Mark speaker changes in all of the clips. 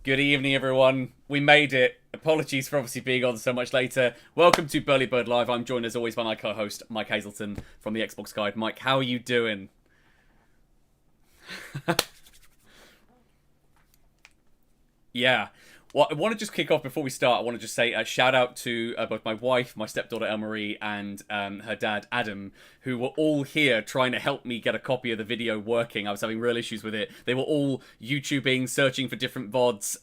Speaker 1: Good evening, everyone. We made it. Apologies for obviously being on so much later. Welcome to Burly Bird Live. I'm joined as always by my co-host, Mike Hazelton from the Xbox Guide. Mike, how are you doing? Yeah. Well, I want to just kick off before we start. I want to just say a shout out to both my wife, my stepdaughter El-Marie, and her dad Adam, who were all here trying to help me get a copy of the video working. I was having real issues with it. They were all YouTubing, searching for different VODs,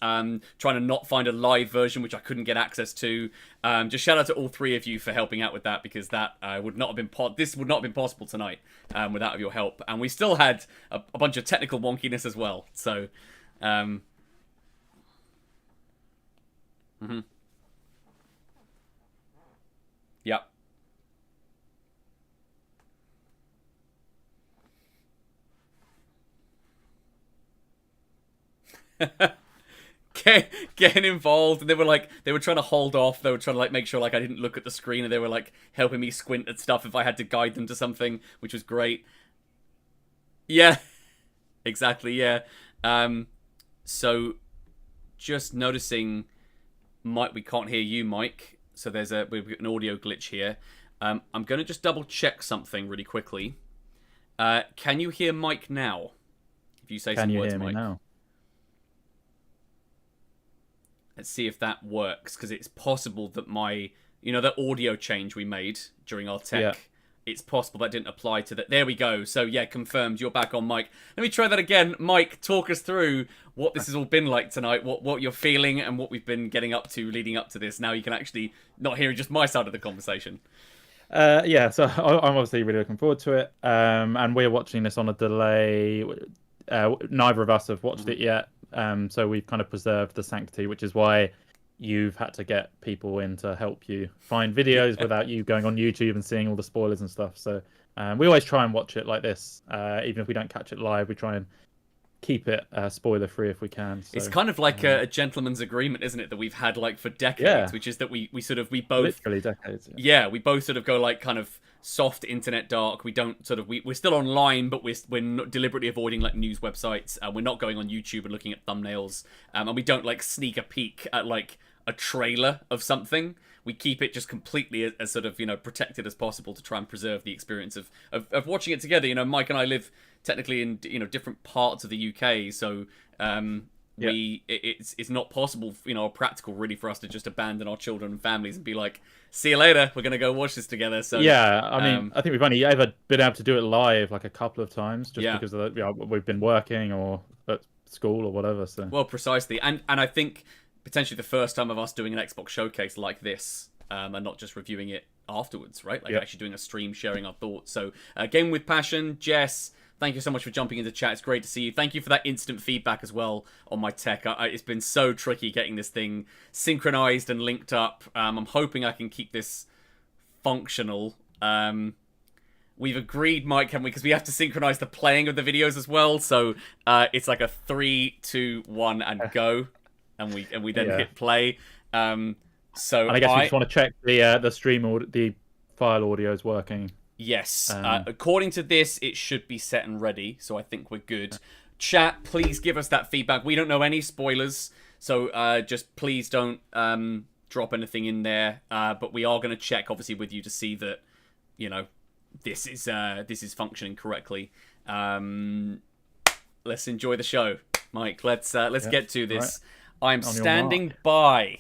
Speaker 1: trying to not find a live version, which I couldn't get access to. Just shout out to all three of you for helping out with that, because that would not have been this would not have been possible tonight without your help. And we still had a bunch of technical wonkiness as well. So. Mm-hmm. Yep. Getting involved, and they were trying to hold off. They were trying to make sure I didn't look at the screen, and they were helping me squint at stuff if I had to guide them to something, which was great. Yeah, exactly. Yeah. So just noticing. Mike, we can't hear you, Mike. So we've got an audio glitch here. I'm going to just double check something really quickly. Can you hear Mike now? If you say some words, Mike. Can you hear me now? Let's see if that works, because it's possible that the audio change we made during our tech, it's possible that didn't apply to that. There we go. So yeah, confirmed. You're back on mic. Let me try that again. Mike, talk us through what this has all been like tonight, what you're feeling, and what we've been getting up to leading up to this. Now you can actually not hear just my side of the conversation.
Speaker 2: So I'm obviously really looking forward to it. And we're watching this on a delay. Neither of us have watched it yet. So we've kind of preserved the sanctity, which is why you've had to get people in to help you find videos without you going on YouTube and seeing all the spoilers and stuff. So we always try and watch it like this. Even if we don't catch it live, we try and keep it spoiler free if we can. So,
Speaker 1: it's kind of like a gentleman's agreement, isn't it, that we've had like for decades, which is that we both
Speaker 2: literally decades.
Speaker 1: We both sort of go like kind of soft internet dark. We don't sort of we're still online, but we're not deliberately avoiding like news websites. We're not going on YouTube and looking at thumbnails, and we don't like sneak a peek at like a trailer of something. We keep it just completely as sort of, protected as possible to try and preserve the experience of watching it together. Mike and I live technically in, different parts of the UK, so it's not possible, or practical really for us to just abandon our children and families and be like, see you later, we're going to go watch this together. So
Speaker 2: I think we've only ever been able to do it live like a couple of times just because of we've been working or at school or whatever. So
Speaker 1: well, precisely. And I think potentially the first time of us doing an Xbox showcase like this, and not just reviewing it afterwards, right? Like actually doing a stream, sharing our thoughts. So, Game with Passion, Jess, thank you so much for jumping into chat. It's great to see you. Thank you for that instant feedback as well on my tech. It's been so tricky getting this thing synchronized and linked up. I'm hoping I can keep this functional. We've agreed, Mike, haven't we? Because we have to synchronize the playing of the videos as well. So it's like a 3, 2, 1, and go. And we then hit play. So
Speaker 2: and I guess we just want to check the stream or the file audio is working.
Speaker 1: Yes. According to this, it should be set and ready. So I think we're good. Chat, please give us that feedback. We don't know any spoilers, so just please don't drop anything in there. But we are going to check, obviously, with you to see that this is functioning correctly. Let's enjoy the show, Mike. Let's get to this. Right. I'm standing by.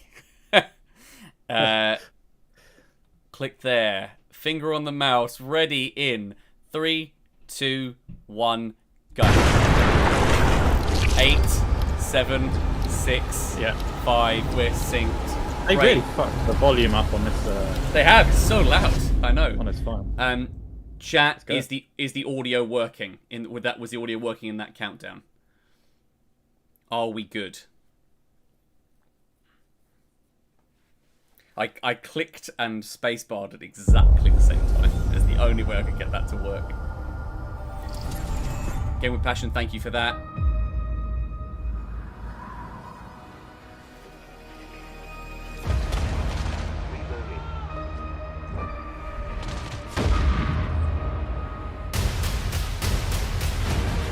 Speaker 1: Click there. Finger on the mouse. Ready in 3, 2, 1, go. 8, 7, 6, 5. We're synced.
Speaker 2: They really fucked the volume up on this.
Speaker 1: They have. It's so loud. I know.
Speaker 2: On its phone.
Speaker 1: Chat, is the audio working? Was the audio working in that countdown? Are we good? I clicked and spacebarred at exactly the same time. That's the only way I could get that to work. Game with Passion, thank you for that.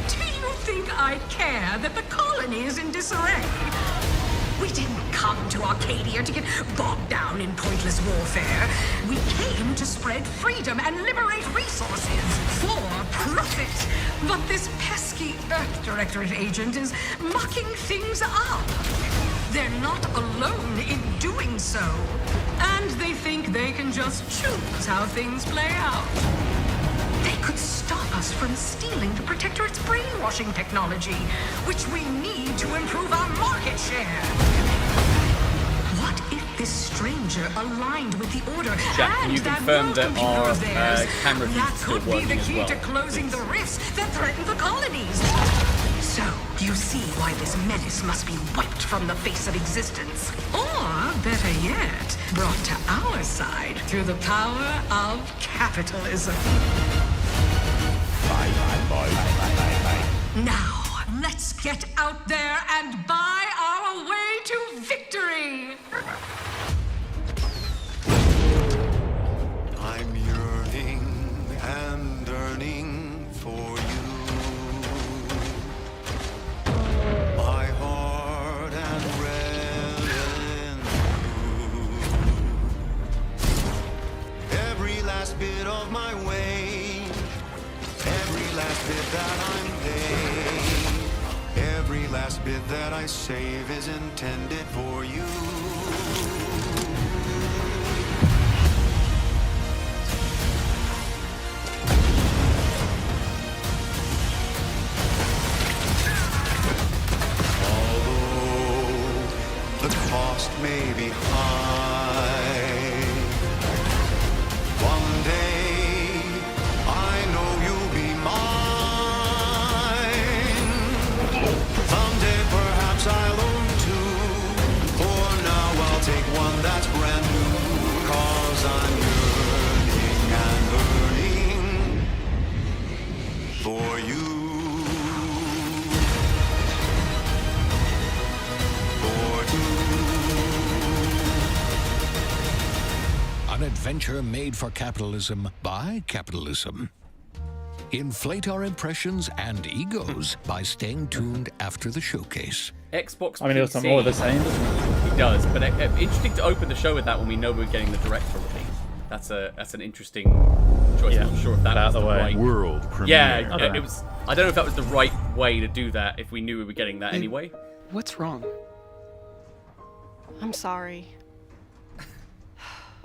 Speaker 3: Do you think I care that the colony is in disarray? We didn't come to Arcadia to get bogged down in pointless warfare. We came to spread freedom and liberate resources for profit. But this pesky Earth Directorate agent is mucking things up. They're not alone in doing so. And they think they can just choose how things play out. They could stop us from stealing the Protectorate's brainwashing technology, which we need to improve our market share. What if this stranger aligned with the Order
Speaker 1: and
Speaker 3: you
Speaker 1: that confirm that our camera view
Speaker 3: that
Speaker 1: is still
Speaker 3: could be
Speaker 1: working
Speaker 3: the
Speaker 1: as
Speaker 3: key
Speaker 1: well,
Speaker 3: to closing
Speaker 1: please.
Speaker 3: the rifts that threaten the colonies. So, you see why this menace must be wiped from the face of existence. Or, better yet, brought to our side through the power of capitalism. Now, let's get out there and buy our way to victory!
Speaker 4: I'm yearning and yearning for you. My heart and red in you. Every last bit of my way, every last bit that I'm paid, every last bit that I save is intended for you. Although the cost may be high, one day I know you'll be mine. Someday perhaps I'll own two. For now I'll take one that's brand new. 'Cause I'm yearning and burning for you. For you.
Speaker 5: An adventure made for capitalism by capitalism. Inflate our impressions and egos by staying tuned after the showcase.
Speaker 1: Xbox
Speaker 2: I mean, it's
Speaker 1: PC,
Speaker 2: more of the same, doesn't it?
Speaker 1: It does, but interesting to open the show with that when we know we're getting the direct release. That's an interesting choice.
Speaker 2: Yeah.
Speaker 1: I'm not sure if that
Speaker 2: Out
Speaker 1: was
Speaker 2: the
Speaker 1: the
Speaker 2: way.
Speaker 1: right.
Speaker 6: World premiere.
Speaker 1: Yeah,
Speaker 2: I don't know.
Speaker 1: it was. I don't know if that was the right way to do that. If we knew we were getting that anyway.
Speaker 7: What's wrong?
Speaker 8: I'm sorry.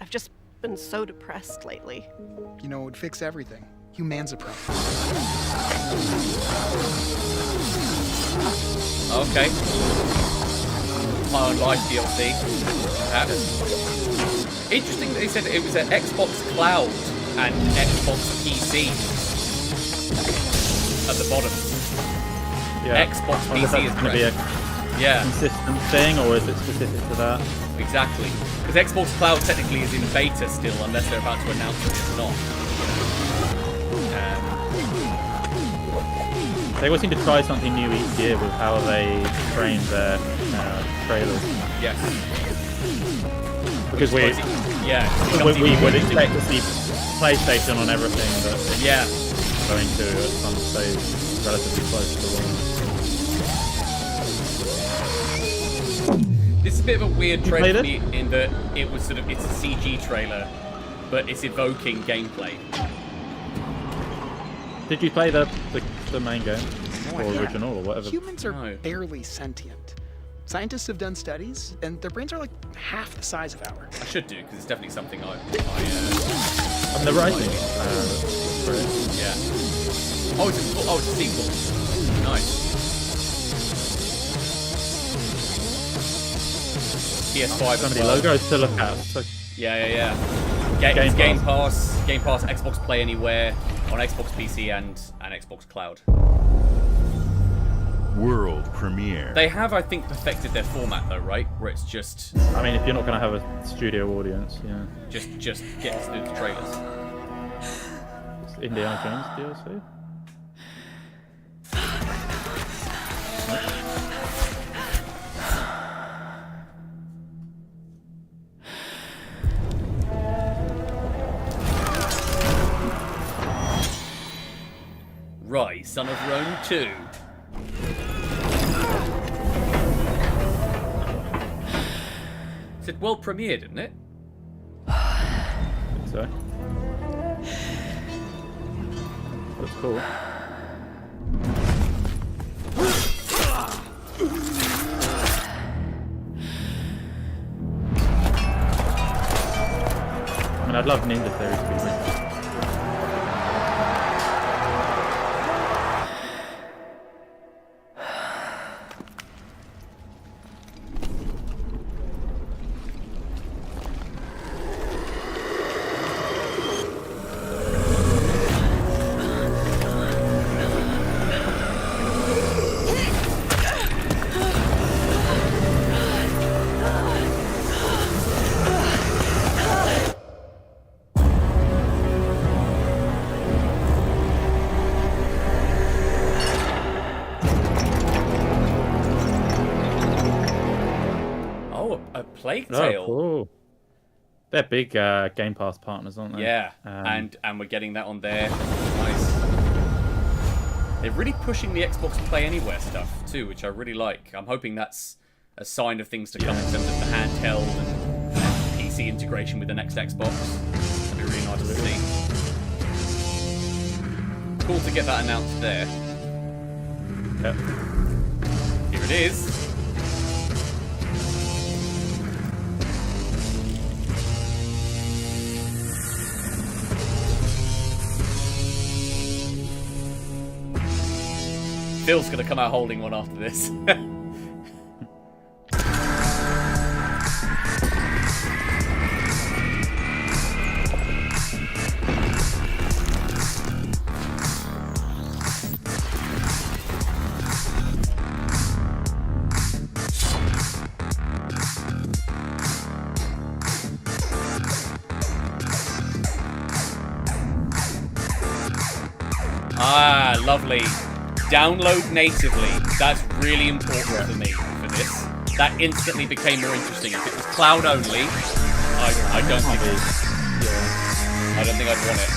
Speaker 8: I've just been so depressed lately.
Speaker 7: You know, it would fix everything. Humanzapro.
Speaker 1: Okay. High on Life DLC. Perhaps. Interesting that they said it was an Xbox Cloud and Xbox PC at the bottom.
Speaker 2: Yeah.
Speaker 1: Xbox
Speaker 2: I wonder if
Speaker 1: PC is
Speaker 2: that's going to be a
Speaker 1: Yeah,
Speaker 2: consistent thing, or is it specific to that?
Speaker 1: exactly. Because Xbox Cloud technically is in beta still, unless they're about to announce that it's not.
Speaker 2: They always seem to try something new each year with how they frame their trailers.
Speaker 1: Yes.
Speaker 2: Because we would expect to see PlayStation on everything, but it's
Speaker 1: Yeah.
Speaker 2: going to at some stage relatively close to launch.
Speaker 1: This is a bit of a weird
Speaker 2: You
Speaker 1: trailer
Speaker 2: played
Speaker 1: for me in that it was sort of it's a CG trailer, but it's evoking gameplay.
Speaker 2: Did you play the main game?
Speaker 7: No,
Speaker 2: Or
Speaker 7: I haven't.
Speaker 2: original, or whatever?
Speaker 7: Humans are
Speaker 1: No.
Speaker 7: barely sentient. Scientists have done studies, and their brains are like half the size of ours.
Speaker 1: I should do because it's definitely something I
Speaker 2: And the writing. Great.
Speaker 1: yeah. Oh, it's a sequel. Nice. PS5
Speaker 2: So
Speaker 1: as
Speaker 2: many
Speaker 1: well.
Speaker 2: logos to look at. So
Speaker 1: Yeah.
Speaker 2: Game
Speaker 1: Game Pass, Xbox Play Anywhere on Xbox PC and Xbox Cloud.
Speaker 6: World premiere.
Speaker 1: They have, I think, perfected their format though, right? Where it's just
Speaker 2: I mean, if you're not going to have a studio audience, yeah.
Speaker 1: just get to do the trailers.
Speaker 2: It's Indiana Jones DLC.
Speaker 1: Rise, Son of Rome 2. It said world premiere, didn't it?
Speaker 2: So. That's cool. I mean, I'd love Ninja Theory to be remade.
Speaker 1: Plague
Speaker 2: Oh,
Speaker 1: Tale.
Speaker 2: cool. They're big Game Pass partners, aren't they?
Speaker 1: Yeah, and we're getting that on there. Nice. They're really pushing the Xbox Play Anywhere stuff too, which I really like. I'm hoping that's a sign of things to come in terms of the handheld and PC integration with the next Xbox. That'd be really nice to see. Cool to get that announced there.
Speaker 2: Yep.
Speaker 1: Be Here it is. Phil's gonna come out holding one after this. Ah, lovely. Download natively. That's really important for me for this. That instantly became more interesting. If it was cloud only, I don't think I don't think I'd want it.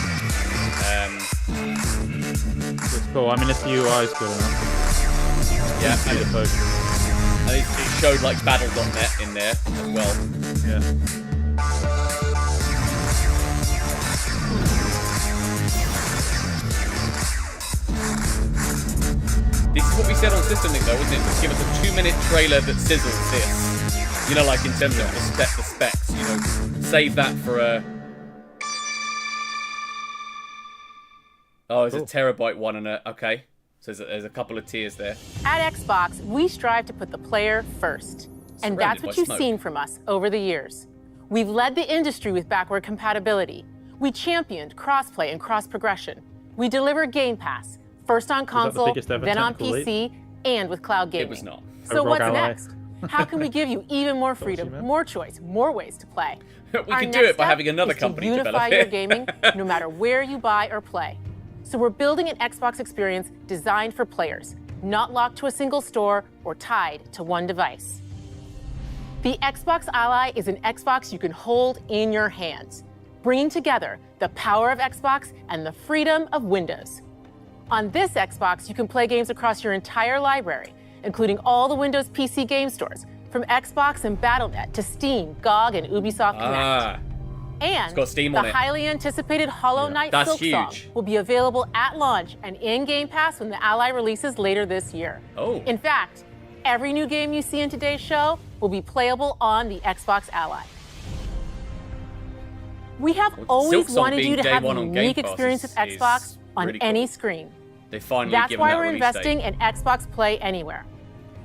Speaker 2: It's cool. I mean, if the UI is good enough.
Speaker 1: Yeah,
Speaker 2: See the focus.
Speaker 1: and it showed like battle.net in there as well.
Speaker 2: Yeah.
Speaker 1: This is what we said on System Link, though, isn't it? Just give us a 2-minute trailer that sizzles this. You know, like in terms of the specs, you know. Save that for a... Oh, there's a terabyte one and a... Okay. So there's a couple of tiers there.
Speaker 9: At Xbox, we strive to put the player first. And that's what you've seen from us over the years. We've led the industry with backward compatibility. We championed crossplay and cross-progression. We deliver Game Pass, first on console, then on PC, and with cloud gaming.
Speaker 1: It was not.
Speaker 9: So what's next? How can we give you even more freedom, more choice, more ways to play?
Speaker 1: We can do it by having another company develop it.
Speaker 9: Unify your gaming no matter where you buy or play. So we're building an Xbox experience designed for players, not locked to a single store or tied to one device. The Xbox Ally is an Xbox you can hold in your hands, bringing together the power of Xbox and the freedom of Windows. On this Xbox, you can play games across your entire library, including all the Windows PC game stores, from Xbox and Battle.net to Steam, GOG, and Ubisoft Connect. And
Speaker 1: got Steam
Speaker 9: the
Speaker 1: on it.
Speaker 9: highly anticipated Hollow Knight
Speaker 1: That's
Speaker 9: Silksong
Speaker 1: huge.
Speaker 9: will be available at launch and in Game Pass when the Ally releases later this year.
Speaker 1: Oh.
Speaker 9: In fact, every new game you see in today's show will be playable on the Xbox Ally. We have always
Speaker 1: Silksong
Speaker 9: wanted
Speaker 1: being
Speaker 9: you to
Speaker 1: day
Speaker 9: have
Speaker 1: one
Speaker 9: a
Speaker 1: on Game
Speaker 9: unique
Speaker 1: Pass
Speaker 9: experience
Speaker 1: is-
Speaker 9: with Xbox
Speaker 1: is
Speaker 9: on
Speaker 1: really
Speaker 9: any
Speaker 1: cool.
Speaker 9: screen.
Speaker 1: They finally
Speaker 9: That's
Speaker 1: given
Speaker 9: why
Speaker 1: that
Speaker 9: we're
Speaker 1: release
Speaker 9: investing
Speaker 1: date.
Speaker 9: in Xbox Play Anywhere.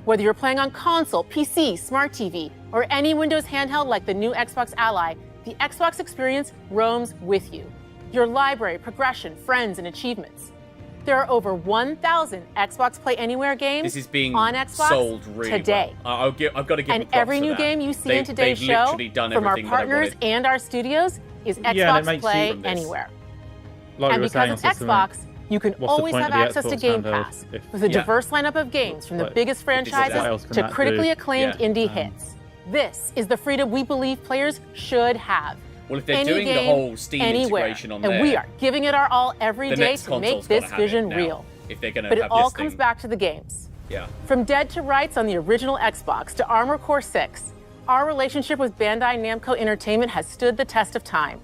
Speaker 9: Whether you're playing on console, PC, smart TV, or any Windows handheld like the new Xbox Ally, the Xbox experience roams with you. Your library, progression, friends, and achievements. There are over 1,000 Xbox Play Anywhere games
Speaker 1: This is being
Speaker 9: on Xbox
Speaker 1: sold really
Speaker 9: today.
Speaker 1: well. I've got to give
Speaker 9: And
Speaker 1: them props
Speaker 9: every
Speaker 1: for
Speaker 9: new
Speaker 1: that.
Speaker 9: game you see in today's
Speaker 1: they've
Speaker 9: show
Speaker 1: literally done
Speaker 9: from our
Speaker 1: everything that I
Speaker 9: partners
Speaker 1: wanted.
Speaker 9: and our studios is
Speaker 2: and it
Speaker 9: Xbox
Speaker 2: makes
Speaker 9: Play
Speaker 1: you-
Speaker 9: Anywhere.
Speaker 2: Like we
Speaker 9: And
Speaker 2: were
Speaker 9: because
Speaker 2: saying
Speaker 9: it's
Speaker 2: on System Link,
Speaker 9: Xbox, you can
Speaker 2: what's the
Speaker 9: always
Speaker 2: point
Speaker 9: have
Speaker 2: of the
Speaker 9: access to
Speaker 2: Xbox
Speaker 9: Game
Speaker 2: handheld
Speaker 9: Pass
Speaker 2: if-
Speaker 9: with a
Speaker 1: Yeah.
Speaker 9: diverse lineup of games from the
Speaker 1: But
Speaker 9: biggest
Speaker 1: what else
Speaker 9: franchises
Speaker 2: can
Speaker 9: to
Speaker 2: that
Speaker 9: critically
Speaker 2: do?
Speaker 9: acclaimed
Speaker 1: Yeah.
Speaker 9: indie hits. This is the freedom we believe players should have.
Speaker 1: Well, if they're
Speaker 9: Any
Speaker 1: doing the
Speaker 9: game,
Speaker 1: whole Steam
Speaker 9: anywhere.
Speaker 1: integration on
Speaker 9: and
Speaker 1: there,
Speaker 9: we are giving it our all every
Speaker 1: the
Speaker 9: day
Speaker 1: next
Speaker 9: to make
Speaker 1: console's
Speaker 9: this
Speaker 1: gotta have it
Speaker 9: vision
Speaker 1: now,
Speaker 9: real.
Speaker 1: if they're going to
Speaker 9: But
Speaker 1: have
Speaker 9: it all
Speaker 1: this
Speaker 9: comes
Speaker 1: thing.
Speaker 9: back to the games.
Speaker 1: Yeah.
Speaker 9: From Dead to Rights on the original Xbox to Armored Core 6, our relationship with Bandai Namco Entertainment has stood the test of time.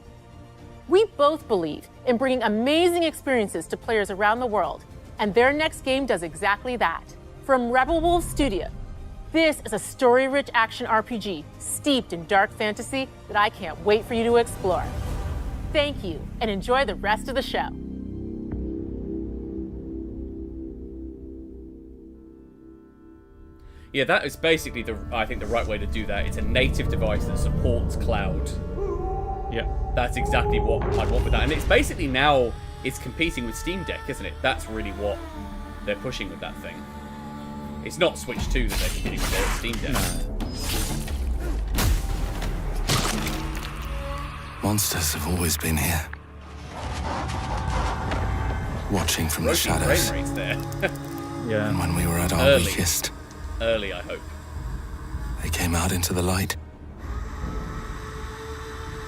Speaker 9: We both believe in bringing amazing experiences to players around the world, and their next game does exactly that. From Rebel Wolves Studio, this is a story-rich action RPG steeped in dark fantasy that I can't wait for you to explore. Thank you, and enjoy the rest of the show.
Speaker 1: Yeah, that is basically I think the right way to do that. It's a native device that supports cloud.
Speaker 2: Yeah.
Speaker 1: That's exactly what I'd want with that. And it's basically now it's competing with Steam Deck, isn't it? That's really what they're pushing with that thing. It's not Switch 2 that they're competing with, it's Steam Deck.
Speaker 10: Monsters have always been here. Watching from the
Speaker 1: Roasting
Speaker 10: shadows.
Speaker 1: frame rates there.
Speaker 2: Yeah.
Speaker 10: And when we were at our
Speaker 1: Early.
Speaker 10: weakest,
Speaker 1: Early, I hope.
Speaker 10: they came out into the light.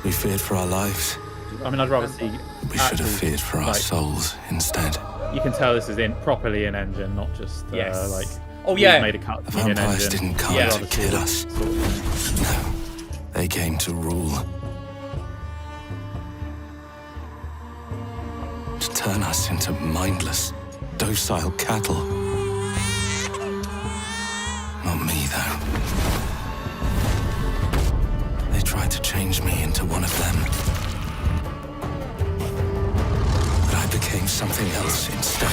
Speaker 10: We feared for our lives.
Speaker 2: I mean, I'd rather see.
Speaker 10: We should have
Speaker 2: actual,
Speaker 10: feared for our
Speaker 2: like,
Speaker 10: souls instead.
Speaker 2: You can tell this is properly in engine, not just
Speaker 1: Yes.
Speaker 2: like.
Speaker 1: Oh,
Speaker 2: we've
Speaker 1: yeah.
Speaker 2: Made a cut
Speaker 10: The
Speaker 2: in
Speaker 10: vampires
Speaker 2: engine.
Speaker 10: didn't come
Speaker 1: Yeah.
Speaker 10: to kill us. No, they came to rule. To turn us into mindless, docile cattle. Not me, though. They tried to change me into one of them. But I became something else instead.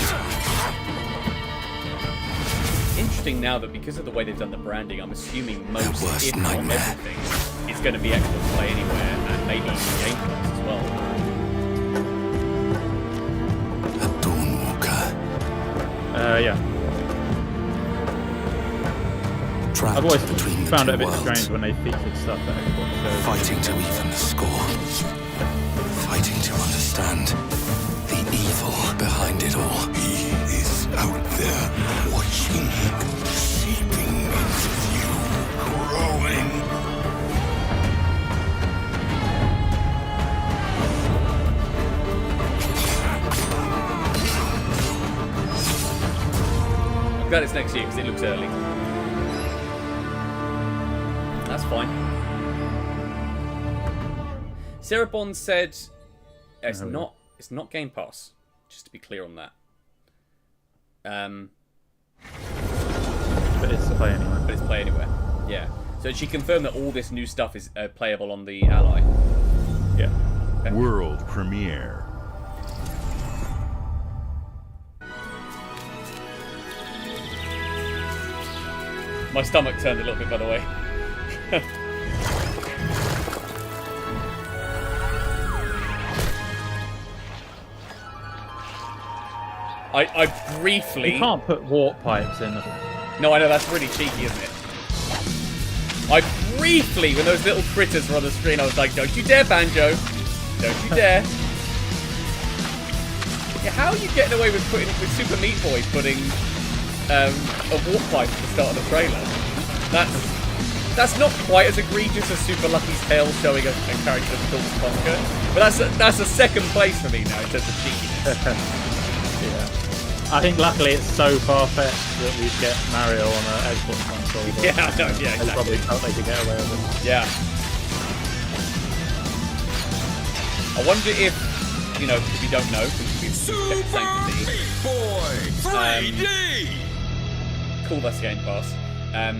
Speaker 1: Interesting now that because of the way they've done the branding, I'm assuming most,
Speaker 10: worst
Speaker 1: if not
Speaker 10: nightmare.
Speaker 1: everything, is going to be Xbox Play Anywhere and maybe even Game Pass as well.
Speaker 10: A Dawnwalker.
Speaker 2: Yeah.
Speaker 10: Trapped
Speaker 2: I've always
Speaker 10: between the
Speaker 2: found
Speaker 10: two
Speaker 2: it a bit
Speaker 10: worlds.
Speaker 2: strange when they featured stuff at Xbox shows.
Speaker 10: Fighting to even the score. Fighting to understand the evil behind it all. He is out there watching, seeping into you, growing.
Speaker 1: I'm glad it's next year because it looks early. That's fine. Sarah Bond said it's not Game Pass. Just to be clear on that.
Speaker 2: But it's Play Anywhere.
Speaker 1: But it's Play Anywhere. Yeah. So she confirmed that all this new stuff is playable on the Ally.
Speaker 2: Yeah.
Speaker 1: Okay.
Speaker 6: World premiere.
Speaker 1: My stomach turned a little bit, by the way. I briefly...
Speaker 2: You can't put warp pipes in.
Speaker 1: No, I know, that's really cheeky, isn't it? I briefly, when those little critters were on the screen, I was like, don't you dare, Banjo. Don't you dare. Yeah, how are you getting away with Super Meat Boy putting a warp pipe at the start of the trailer? That's not quite as egregious as Super Lucky's tail showing a character called Conker, but that's a second place for me now in terms of cheekiness.
Speaker 2: Yeah. I think luckily it's so far-fetched that we get Mario on an Xbox console.
Speaker 1: Yeah, I know, yeah,
Speaker 2: They probably
Speaker 1: exactly.
Speaker 2: felt they could get away with it.
Speaker 1: Yeah. I wonder if, if you don't know, because we've Sanctity. Cool, that's Game Pass. I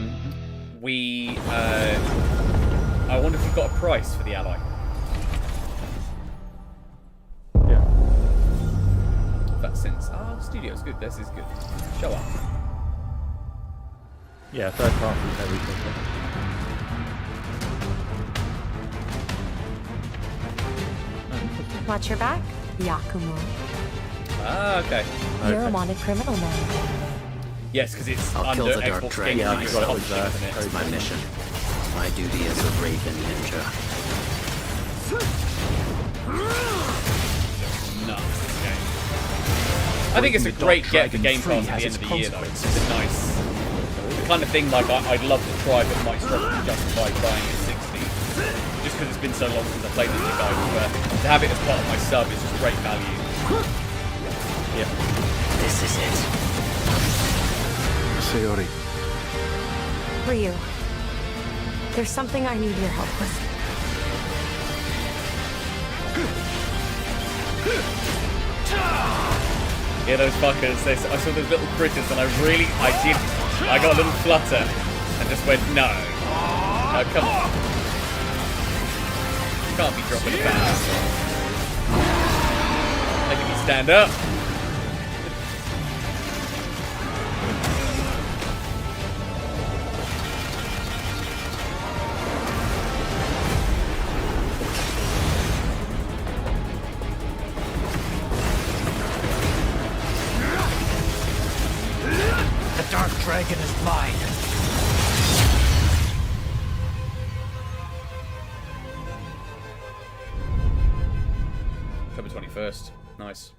Speaker 1: wonder if you've got a price for the Ally.
Speaker 2: Yeah.
Speaker 1: That sense. Studio's good. This is good. Show up.
Speaker 2: Yeah, third party everything.
Speaker 11: Watch your back, Yakumo.
Speaker 1: Ah, okay.
Speaker 11: You're a wanted criminal now.
Speaker 1: Yes, because it's
Speaker 12: I'll
Speaker 1: under
Speaker 12: kill the Dark
Speaker 1: Xbox
Speaker 12: Dragon
Speaker 1: Game Pass,
Speaker 12: myself.
Speaker 1: you've got options in it.
Speaker 12: That's my mission. My duty as a Raven Ninja.
Speaker 1: Nuts, this game. I think it's a great get for Game Pass at the end of the year, though. It's just nice. The kind of thing like I'd love to try, but might struggle to justify buying at 60. Just because it's been so long since I played with you guys. But to have it as part of my sub is just great value.
Speaker 2: Yeah.
Speaker 12: This is it.
Speaker 10: Sayori.
Speaker 11: Ryu, there's something I need your help with.
Speaker 1: Yeah, those fuckers. I saw those little critters, and I got a little flutter, and just went, no. No, come on. You can't be dropping a fan. Making me stand up.
Speaker 12: The Dark Dragon is mine.
Speaker 1: October 21st. Nice.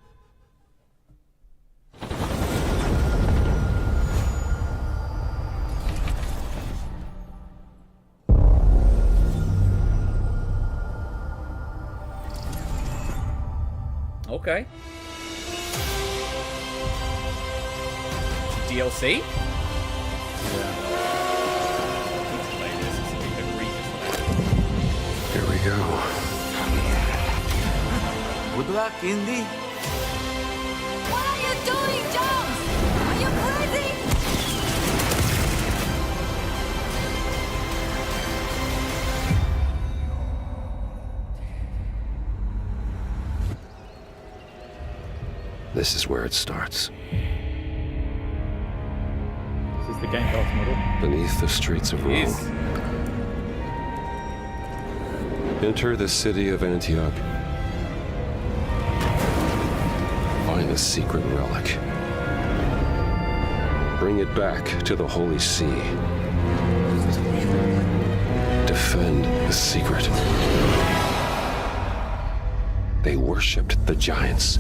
Speaker 1: Okay. DLC?
Speaker 10: Here we go.
Speaker 12: Good luck, Indy.
Speaker 11: What are you doing, Jones? Are you crazy?
Speaker 10: This is where it starts.
Speaker 2: This is the Game Pass model.
Speaker 10: Beneath the streets of Rome. Enter the city of Antioch. Find a secret relic. Bring it back to the Holy See. Defend the secret. They worshipped the giants.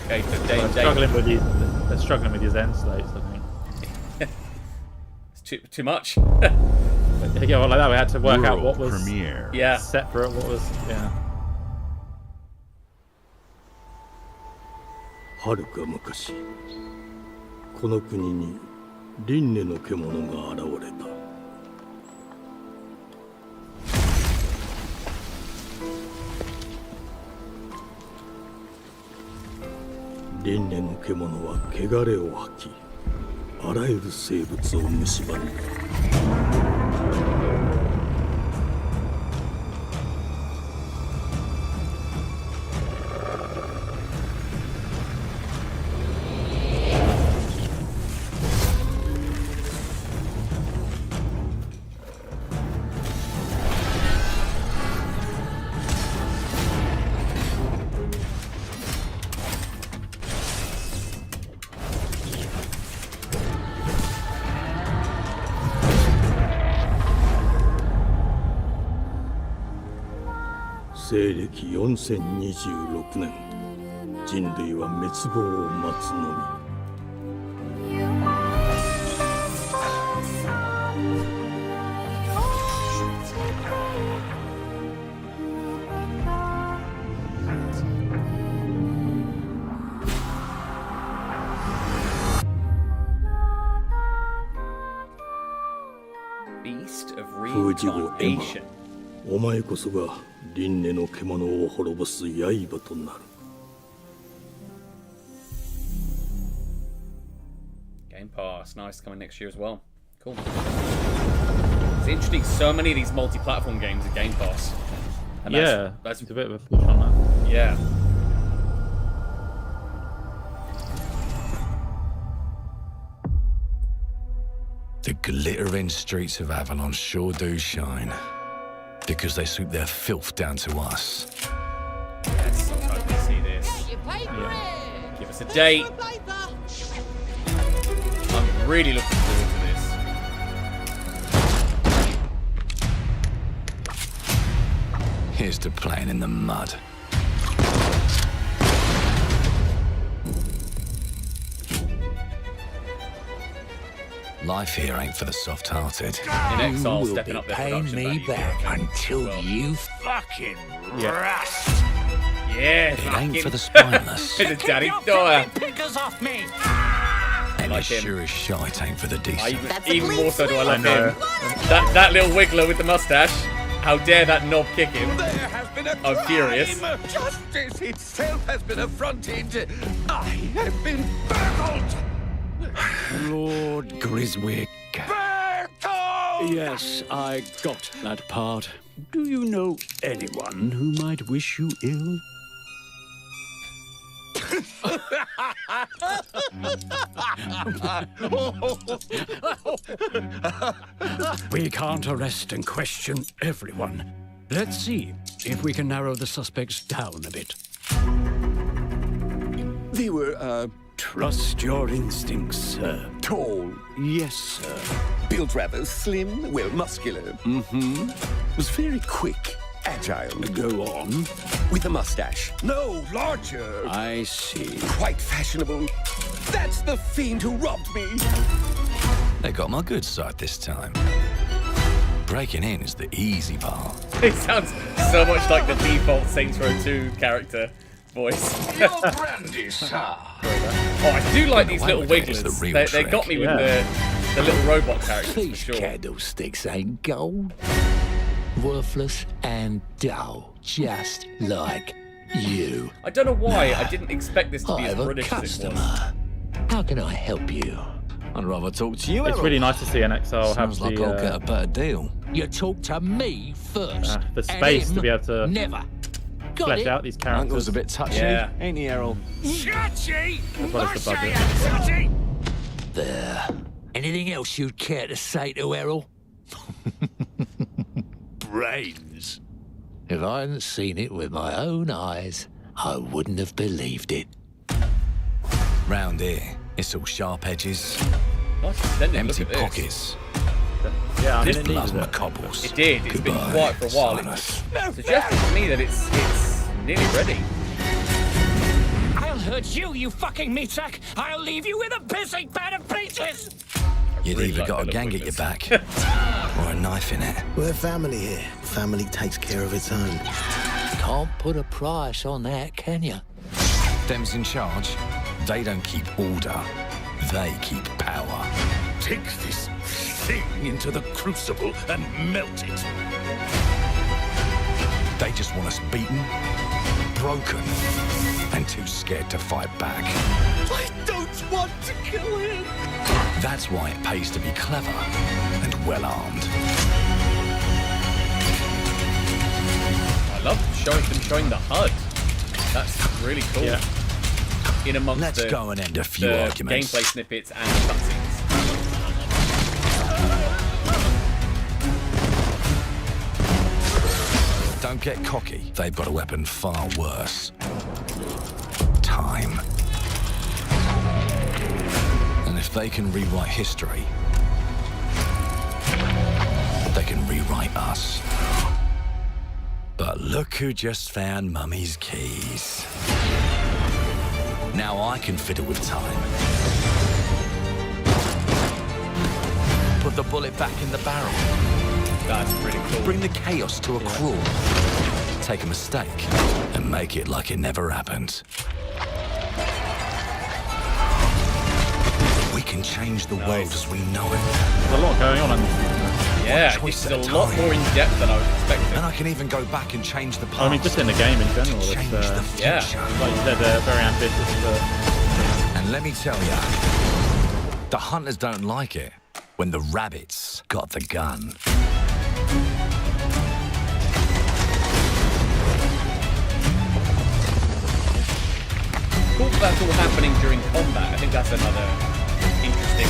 Speaker 1: Okay, so
Speaker 2: They're struggling with these end states, I think.
Speaker 1: It's too much.
Speaker 2: Yeah, well, like that, we had to work out what was
Speaker 6: premiere.
Speaker 1: Yeah.
Speaker 2: separate, what was, yeah.
Speaker 13: はるか昔、この国に輪廻の獣が現れた。輪廻の獣は汚れを吐き、あらゆる生物を蝕んだ。西暦4026年、人類は滅亡を待つのみ。
Speaker 1: Beast of
Speaker 13: 風事後エマ、
Speaker 1: Reincarnation.
Speaker 13: お前こそが輪廻の獣を滅ぼす刃となる。
Speaker 1: Game Pass, nice, coming next year as well. Cool. It's interesting, so many of these multi-platform games are Game Pass. And that's
Speaker 2: it's a bit of a push on that.
Speaker 1: Yeah.
Speaker 14: The glittering streets of Avalon sure do shine. Because they swoop their filth down to us.
Speaker 1: Yes, sometimes we see this. Yeah. Give us a date. I'm really looking forward to this.
Speaker 14: Here's to playing in the mud. Life here ain't for the soft-hearted.
Speaker 1: In Exile,
Speaker 14: You
Speaker 1: stepping
Speaker 14: will
Speaker 1: up
Speaker 14: be
Speaker 1: their
Speaker 14: paying
Speaker 1: production
Speaker 14: me
Speaker 1: value.
Speaker 14: back until
Speaker 1: Well.
Speaker 14: you fucking rust.
Speaker 1: Yeah,
Speaker 14: It ain't for the spineless.
Speaker 1: Bit of Daddy Dyer.
Speaker 14: Pickers off me. And
Speaker 1: like
Speaker 14: it
Speaker 1: him.
Speaker 14: sure as shite ain't for the decent.
Speaker 1: Even more so do I love him. That little wiggler with the mustache. How dare that knob kick him? I'm furious.
Speaker 15: Justice itself has been affronted. I have been burgled.
Speaker 16: Lord Griswick.
Speaker 15: Bertold!
Speaker 16: Yes, I got that part. Do you know anyone who might wish you ill? We can't arrest and question everyone. Let's see if we can narrow the suspects down a bit.
Speaker 15: They were,
Speaker 16: Trust your instincts, sir.
Speaker 15: tall,
Speaker 16: Yes, sir.
Speaker 15: built rather slim, well, muscular. Mm-hmm. Was very quick, agile.
Speaker 16: Go on.
Speaker 15: With a mustache. No, larger.
Speaker 16: I see.
Speaker 15: Quite fashionable. That's the fiend who robbed me.
Speaker 14: They got my good side this time. Breaking in is the easy part.
Speaker 1: It sounds so much like the default Saints Row 2 character voice.
Speaker 15: Your brandy, sir.
Speaker 1: Oh, I do like these little
Speaker 14: Away with it is
Speaker 1: wigglers.
Speaker 14: the real
Speaker 1: They got
Speaker 14: trick.
Speaker 1: me with
Speaker 2: Yeah.
Speaker 1: the little robot characters,
Speaker 5: These
Speaker 1: for sure.
Speaker 5: candlesticks ain't gold. Worthless and dull, just like you.
Speaker 1: I don't know why I didn't expect this to be
Speaker 5: I
Speaker 1: as
Speaker 5: have a
Speaker 1: British as it was.
Speaker 5: customer. How can I help you?
Speaker 15: I'd rather talk to you,
Speaker 2: It's really nice to see NXL have
Speaker 15: Sounds like I'll get a better deal.
Speaker 5: You talk to me first.
Speaker 2: the space
Speaker 5: and
Speaker 2: to be able to
Speaker 5: never. Got
Speaker 2: flesh
Speaker 5: it?
Speaker 2: out these characters.
Speaker 15: Uncle's a bit touchy,
Speaker 1: Yeah.
Speaker 15: ain't he, Errol?
Speaker 5: Touchy!
Speaker 2: As well as the budget.
Speaker 5: There. Anything else you'd care to say to Errol? Brains. If I hadn't seen it with my own eyes, I wouldn't have believed it.
Speaker 14: Round here, it's all sharp edges,
Speaker 1: Nice extended
Speaker 14: empty
Speaker 1: look at this.
Speaker 14: pockets.
Speaker 2: Yeah, I
Speaker 1: This
Speaker 2: mean, it needed
Speaker 14: Plasma
Speaker 2: it.
Speaker 14: cobbles.
Speaker 1: It did. It's been
Speaker 14: Goodbye,
Speaker 1: quiet for a while. It
Speaker 14: Silas.
Speaker 1: suggested to me that it's nearly ready.
Speaker 16: I'll hurt you, you fucking meatsack! I'll leave you with a pissing bed of peaches!
Speaker 14: You'd
Speaker 1: really
Speaker 14: either
Speaker 1: like
Speaker 14: got a
Speaker 1: Bella
Speaker 14: gang at your
Speaker 1: Quickness.
Speaker 14: back or a knife in it.
Speaker 10: We're family here. Family takes care of its own.
Speaker 5: Can't put a price on that, can you?
Speaker 14: Them's in charge. They don't keep order. They keep power.
Speaker 10: Take this thing into the crucible and melt it.
Speaker 14: They just want us beaten, broken, and too scared to fight back.
Speaker 10: I don't want to kill him.
Speaker 14: That's why it pays to be clever and well-armed.
Speaker 1: I love them showing the HUD. That's really cool.
Speaker 2: Yeah.
Speaker 1: In amongst
Speaker 14: Let's go and end a few
Speaker 1: the
Speaker 14: arguments.
Speaker 1: gameplay snippets and cutscenes.
Speaker 14: Don't get cocky. They've got a weapon far worse. Time. And if they can rewrite history, they can rewrite us. But look who just found Mummy's keys. Now I can fiddle with time. Put the bullet back in the barrel.
Speaker 1: That's pretty cool.
Speaker 14: Bring the chaos to a crawl. Take a mistake and make it like it never happened. We can change the world as we know it.
Speaker 2: There's a lot going on.
Speaker 1: Yeah,
Speaker 14: choice
Speaker 1: this is
Speaker 14: at
Speaker 1: a
Speaker 14: a
Speaker 1: lot
Speaker 14: time.
Speaker 1: more in depth than I was expecting.
Speaker 14: And I can even go back and change the past.
Speaker 2: I mean, just in the game in general, it's,
Speaker 14: Change the
Speaker 1: yeah.
Speaker 14: future.
Speaker 2: like you said, they're very ambitious.
Speaker 14: And let me tell ya, the hunters don't like it when the rabbits got the gun.
Speaker 1: Cool that that's all happening during combat. I think that's another interesting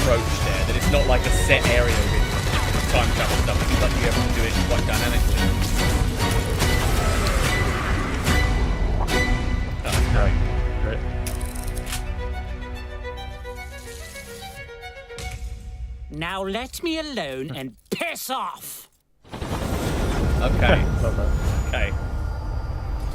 Speaker 1: approach there. That it's not like a set area with time travel stuff. It seems like you have to do it quite dynamically.
Speaker 2: Great.
Speaker 16: Now let me alone and piss off!
Speaker 1: Okay.
Speaker 2: Love that.
Speaker 1: Okay.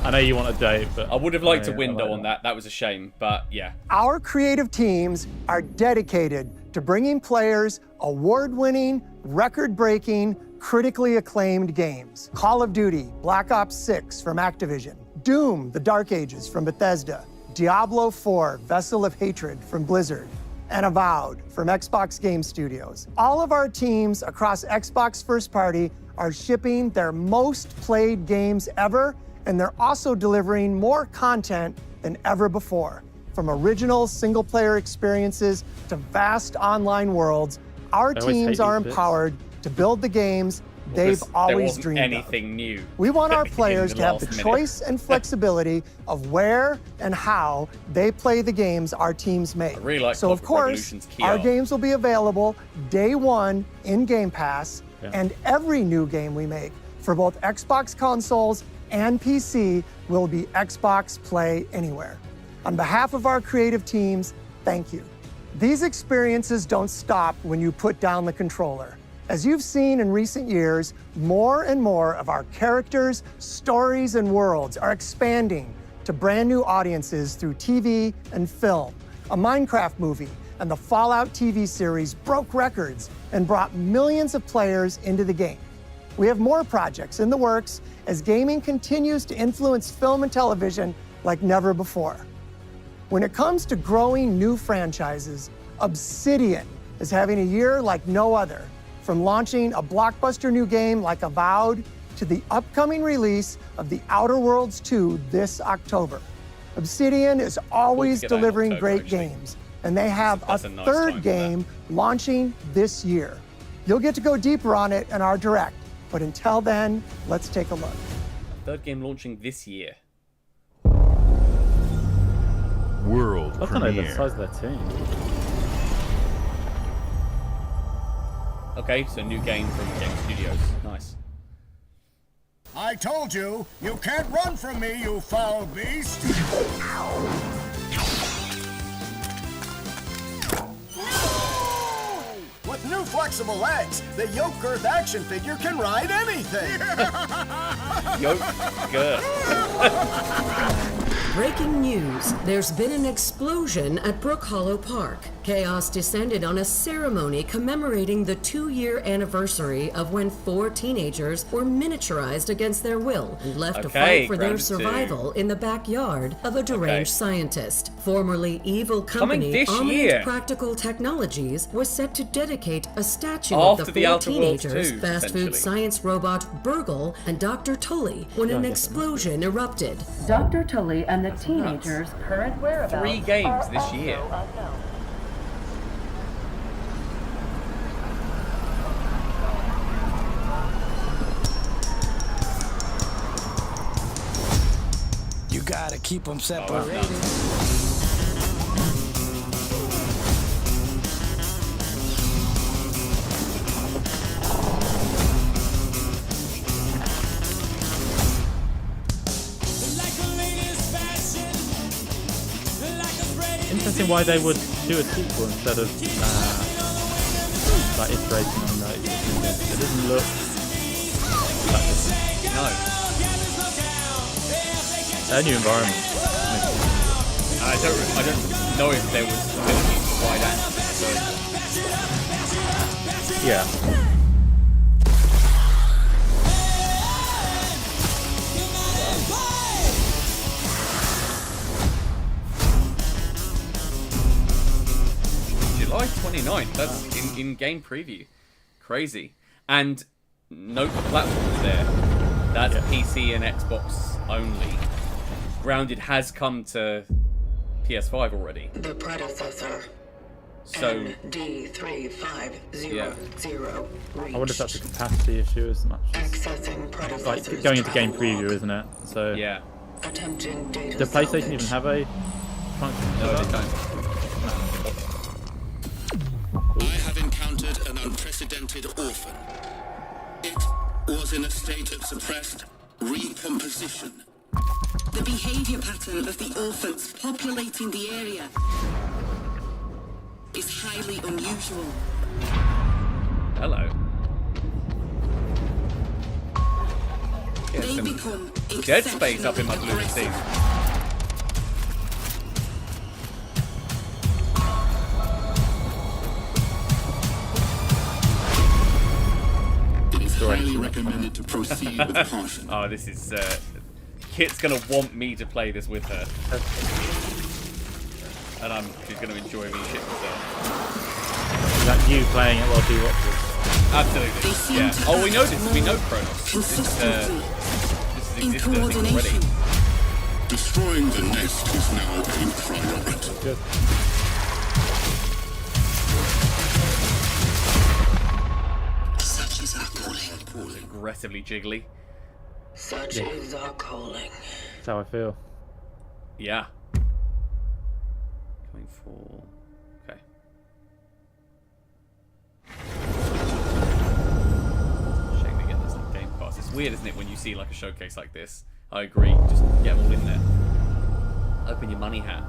Speaker 2: I know you want a date, but
Speaker 1: I would have liked a
Speaker 2: I
Speaker 1: window
Speaker 2: like
Speaker 1: on that. That was a shame, but yeah.
Speaker 17: Our creative teams are dedicated to bringing players award-winning, record-breaking, critically acclaimed games. Call of Duty, Black Ops 6 from Activision, Doom, The Dark Ages from Bethesda, Diablo 4, Vessel of Hatred from Blizzard, and Avowed from Xbox Game Studios. All of our teams across Xbox First Party are shipping their most played games ever, and they're also delivering more content than ever before. From original single-player experiences to vast online worlds, our
Speaker 1: I always hate
Speaker 17: teams are
Speaker 1: these bits.
Speaker 17: empowered to build the games they've
Speaker 1: Because there
Speaker 17: always
Speaker 1: wasn't
Speaker 17: dreamed of.
Speaker 1: anything new.
Speaker 17: We want our
Speaker 1: in
Speaker 17: players
Speaker 1: the
Speaker 17: to have the
Speaker 1: last minute.
Speaker 17: choice and flexibility of where and how they play the games our teams make.
Speaker 1: I really like
Speaker 17: so of
Speaker 1: Corporate
Speaker 17: course,
Speaker 1: Revolution's key
Speaker 17: our
Speaker 1: art.
Speaker 17: games will be available day one in Game Pass,
Speaker 1: Yeah.
Speaker 17: and every new game we make for both Xbox consoles and PC will be Xbox Play Anywhere. On behalf of our creative teams, thank you. These experiences don't stop when you put down the controller. As you've seen in recent years, more and more of our characters, stories, and worlds are expanding to brand new audiences through TV and film. A Minecraft movie and the Fallout TV series broke records and brought millions of players into the game. We have more projects in the works as gaming continues to influence film and television like never before. When it comes to growing new franchises, Obsidian is having a year like no other. From launching a blockbuster new game like Avowed to the upcoming release of The Outer Worlds 2 this October. Obsidian is always delivering great games, and they have a third game launching this year. You'll get to go deeper on it in our Direct, but until then, let's take a look.
Speaker 1: Third game launching this year.
Speaker 6: World
Speaker 2: I don't know the
Speaker 6: premiere.
Speaker 2: size of their team.
Speaker 1: Okay, so new game from Game Studios. Nice.
Speaker 18: I told you, you can't run from me, you foul beast! With new flexible legs, the Yoke Girth action figure can ride anything!
Speaker 1: Yoke Girth.
Speaker 19: Breaking news. There's been an explosion at Brook Hollow Park. Chaos descended on a ceremony commemorating the 2-year anniversary of when 4 teenagers were miniaturized against their will and left to fight for their survival in the backyard of a deranged scientist. Formerly evil company Omni Practical Technologies was set to dedicate a statue of the 4 teenagers, fast food science robot Burgle, and Dr. Tully when an explosion erupted. Dr. Tully and the teenagers' current whereabouts
Speaker 1: 3 games this year.
Speaker 10: You gotta keep them separated.
Speaker 2: Interesting why they would do a sequel instead of like iterating on that. It doesn't look that different.
Speaker 1: No.
Speaker 2: A new environment.
Speaker 1: I don't know if there was ability to wide angle.
Speaker 2: Yeah.
Speaker 1: July 29th. That's in-game preview. Crazy. And note the platforms there. That's PC and Xbox only. Grounded has come to PS5 already.
Speaker 3: The predecessor.
Speaker 1: So
Speaker 3: D3500.
Speaker 2: I wonder if that's a capacity issue as much as like going into game preview, isn't it? So
Speaker 1: yeah.
Speaker 3: Attempting data
Speaker 2: does PlayStation even have a function?
Speaker 1: No, they don't.
Speaker 20: I have encountered an unprecedented orphan. It was in a state of suppressed recomposition.
Speaker 21: The behavior pattern of the orphans populating the area is highly unusual.
Speaker 1: Hello. Yeah,
Speaker 21: They
Speaker 1: some
Speaker 21: become
Speaker 1: Dead Space up in my blue team.
Speaker 20: It is highly recommended to proceed with caution.
Speaker 1: Oh, this is Kit's gonna want me to play this with her. And she's gonna enjoy me shit myself.
Speaker 2: Is that you playing it while she watches?
Speaker 1: Absolutely. Yeah. Oh, we know this. We know Kronos. This is existing already.
Speaker 20: Destroying the nest is now a priority.
Speaker 2: Good.
Speaker 21: Such is our calling.
Speaker 1: Aggressively jiggly.
Speaker 3: Such is our calling.
Speaker 2: That's how I feel.
Speaker 1: Yeah. Coming for. Okay. Shame we get this on Game Pass. It's weird, isn't it, when you see like a showcase like this? I agree. Just get them all in there. Open your money hat.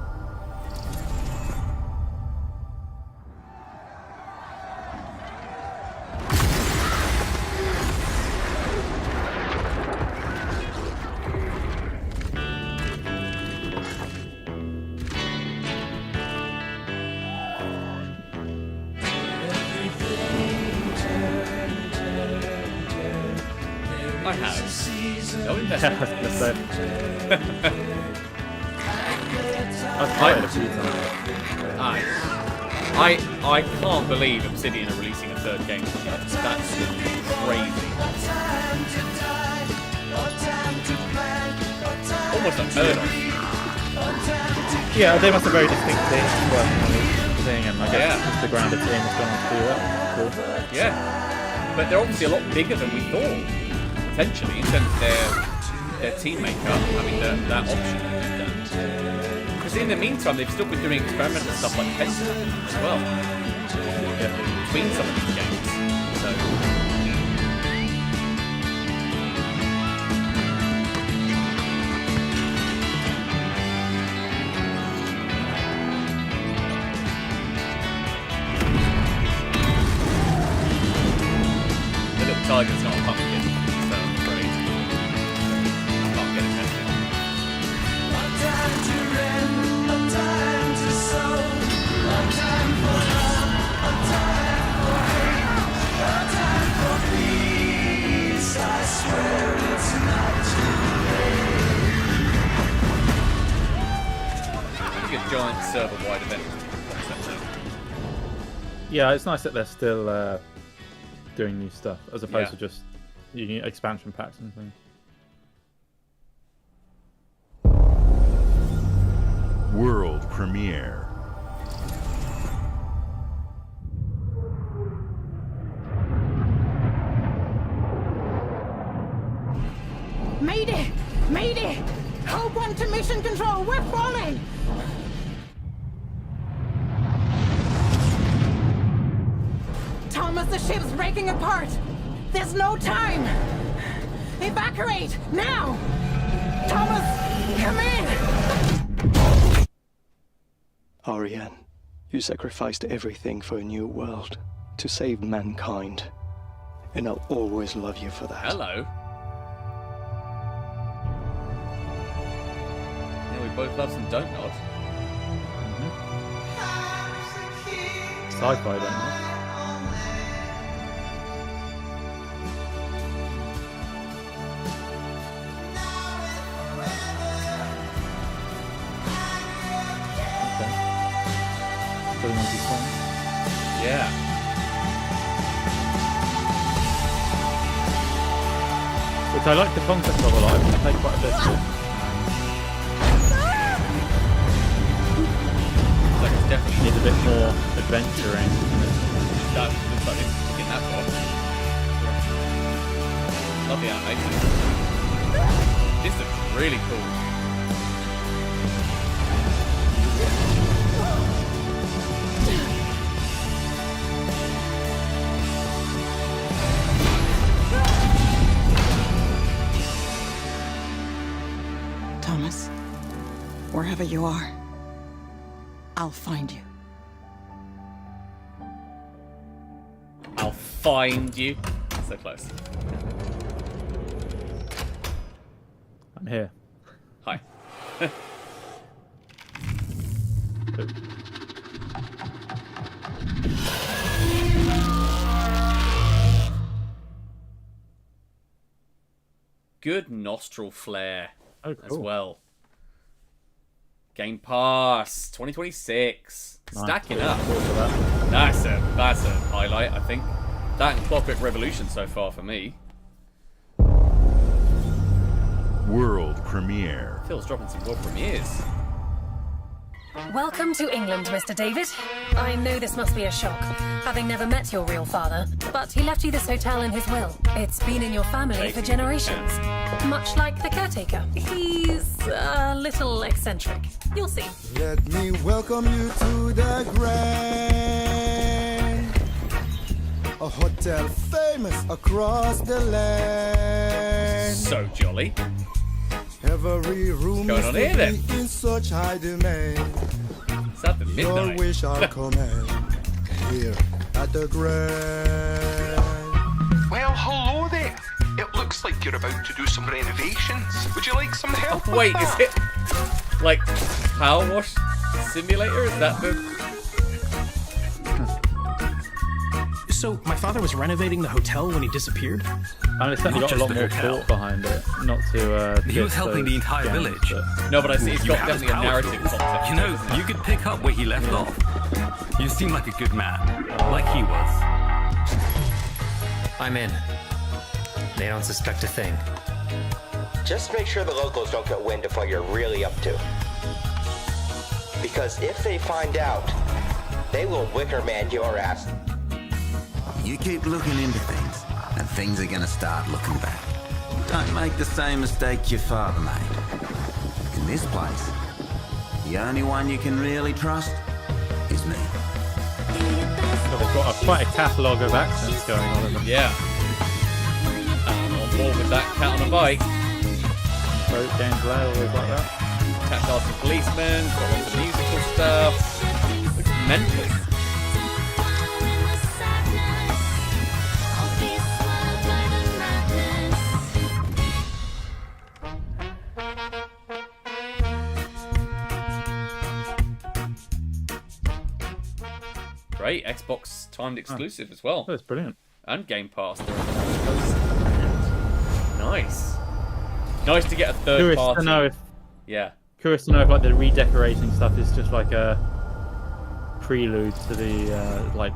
Speaker 1: I have. No investment.
Speaker 2: I've played it a few times.
Speaker 1: I I can't believe Obsidian are releasing a third game. That's crazy. Almost unheard of.
Speaker 2: Yeah, they must have very distinct teams working on this thing, and I guess the grounded team has gone on to do that. Cool.
Speaker 1: Yeah, but they're obviously a lot bigger than we thought, potentially, in terms of their team makeup having that option. Because in the meantime, they've still been doing experimental stuff like Fencer as well, between some of these games. So. Tiger's not a pumpkin, so great. Can't get it tested. Time to rent, time to sow, time for love, time for hate, time for peace. I swear it's not too late. I think a giant server-wide event concept.
Speaker 2: Yeah, it's nice that they're still doing new stuff as opposed to just expansion packs and things.
Speaker 6: World premiere.
Speaker 4: Mayday! Mayday! Hold one to mission control. We're falling. Thomas, the ship's breaking apart! There's no time! Evacuate! Now! Thomas, come in!
Speaker 22: Ariane, you sacrificed everything for a new world, to save mankind. And I'll always love you for that.
Speaker 1: Hello. Yeah, we both love some Don't Nod.
Speaker 2: Sci-fi Don't Nod.
Speaker 1: Yeah.
Speaker 2: Which I like the concept of a lot. I played quite a bit of it.
Speaker 1: Like it's definitely
Speaker 2: needs a bit more adventuring.
Speaker 1: That looks like it's ticking that box. Love the animation. This looks really cool.
Speaker 4: Thomas, wherever you are, I'll find you.
Speaker 1: I'll find you. So close.
Speaker 2: I'm here.
Speaker 1: Hi. Good nostril flare as well. Game Pass 2026.
Speaker 2: Nice.
Speaker 1: Stacking up. That's a highlight, I think. That and Clockwork Revolution so far for me.
Speaker 6: World premiere.
Speaker 1: Phil's dropping some world premieres.
Speaker 23: Welcome to England, Mr. David. I know this must be a shock, having never met your real father, but he left you this hotel in his will. It's been in your family for generations. Much like the caretaker. He's a little eccentric. You'll see.
Speaker 24: Let me welcome you to the Grand, a hotel famous across the land.
Speaker 1: So jolly.
Speaker 24: Every room
Speaker 1: What's going on here, then?
Speaker 24: in such high demand.
Speaker 1: It's at the midnight.
Speaker 24: Your wish I'll command here at the Grand.
Speaker 25: Well, hello there. It looks like you're about to do some renovations. Would you like some help?
Speaker 1: Wait,
Speaker 25: with
Speaker 1: is
Speaker 25: that?
Speaker 1: it like Power Wash Simulator? Is that the...
Speaker 7: So, my father was renovating the hotel when he disappeared?
Speaker 2: And it's certainly got a lot more thought behind it. Not to.
Speaker 26: He was helping the entire village.
Speaker 1: No, but I see it's
Speaker 26: You
Speaker 1: got
Speaker 26: have
Speaker 1: definitely a
Speaker 26: power
Speaker 1: narrative
Speaker 26: tools.
Speaker 1: concept.
Speaker 26: You know, you could pick up where he left off.
Speaker 8: You seem like a good man, like he was.
Speaker 9: I'm in. They don't suspect a thing.
Speaker 11: Just make sure the locals don't get wind of what you're really up to. Because if they find out, they will wicker man your ass.
Speaker 12: You keep looking into things, and things are gonna start looking back. Don't make the same mistake your father made. In this place, the only one you can really trust is me.
Speaker 2: So they've got quite a catalogue of accents going on in them.
Speaker 1: Yeah. On board with that cat on a bike.
Speaker 2: Road games, always like that.
Speaker 1: Attack Arson Policeman, got lots of musical stuff. Looks mental. Great, Xbox timed exclusive as well.
Speaker 2: That's brilliant.
Speaker 1: And Game Pass. Nice. Nice to get a third
Speaker 2: Curious
Speaker 1: party.
Speaker 2: to know if,
Speaker 1: yeah.
Speaker 2: Curious to know if like the redecorating stuff is just like a prelude to the like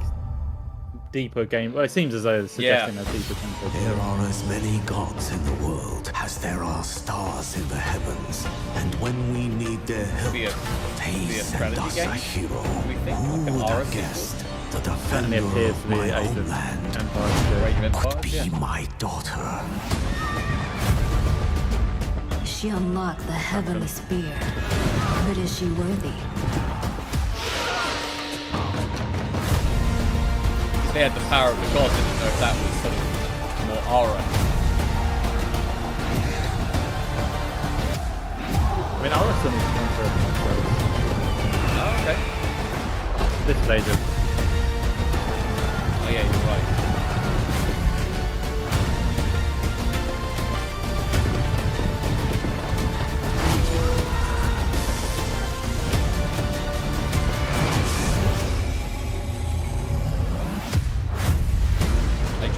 Speaker 2: deeper game. Well, it seems as though it's suggesting a deeper gameplay.
Speaker 10: There are as many gods in the world as there are stars in the heavens, and when we need their help, they send us a hero. Who would have guessed the defender of my homeland could be my daughter?
Speaker 13: She unlocked the heavenly spear, but is she worthy?
Speaker 1: They had the power of the gods. I didn't know if that was sort of more aura.
Speaker 2: I mean, aura still needs to come for
Speaker 1: Oh, okay.
Speaker 2: this laser.
Speaker 1: Oh yeah, you're right.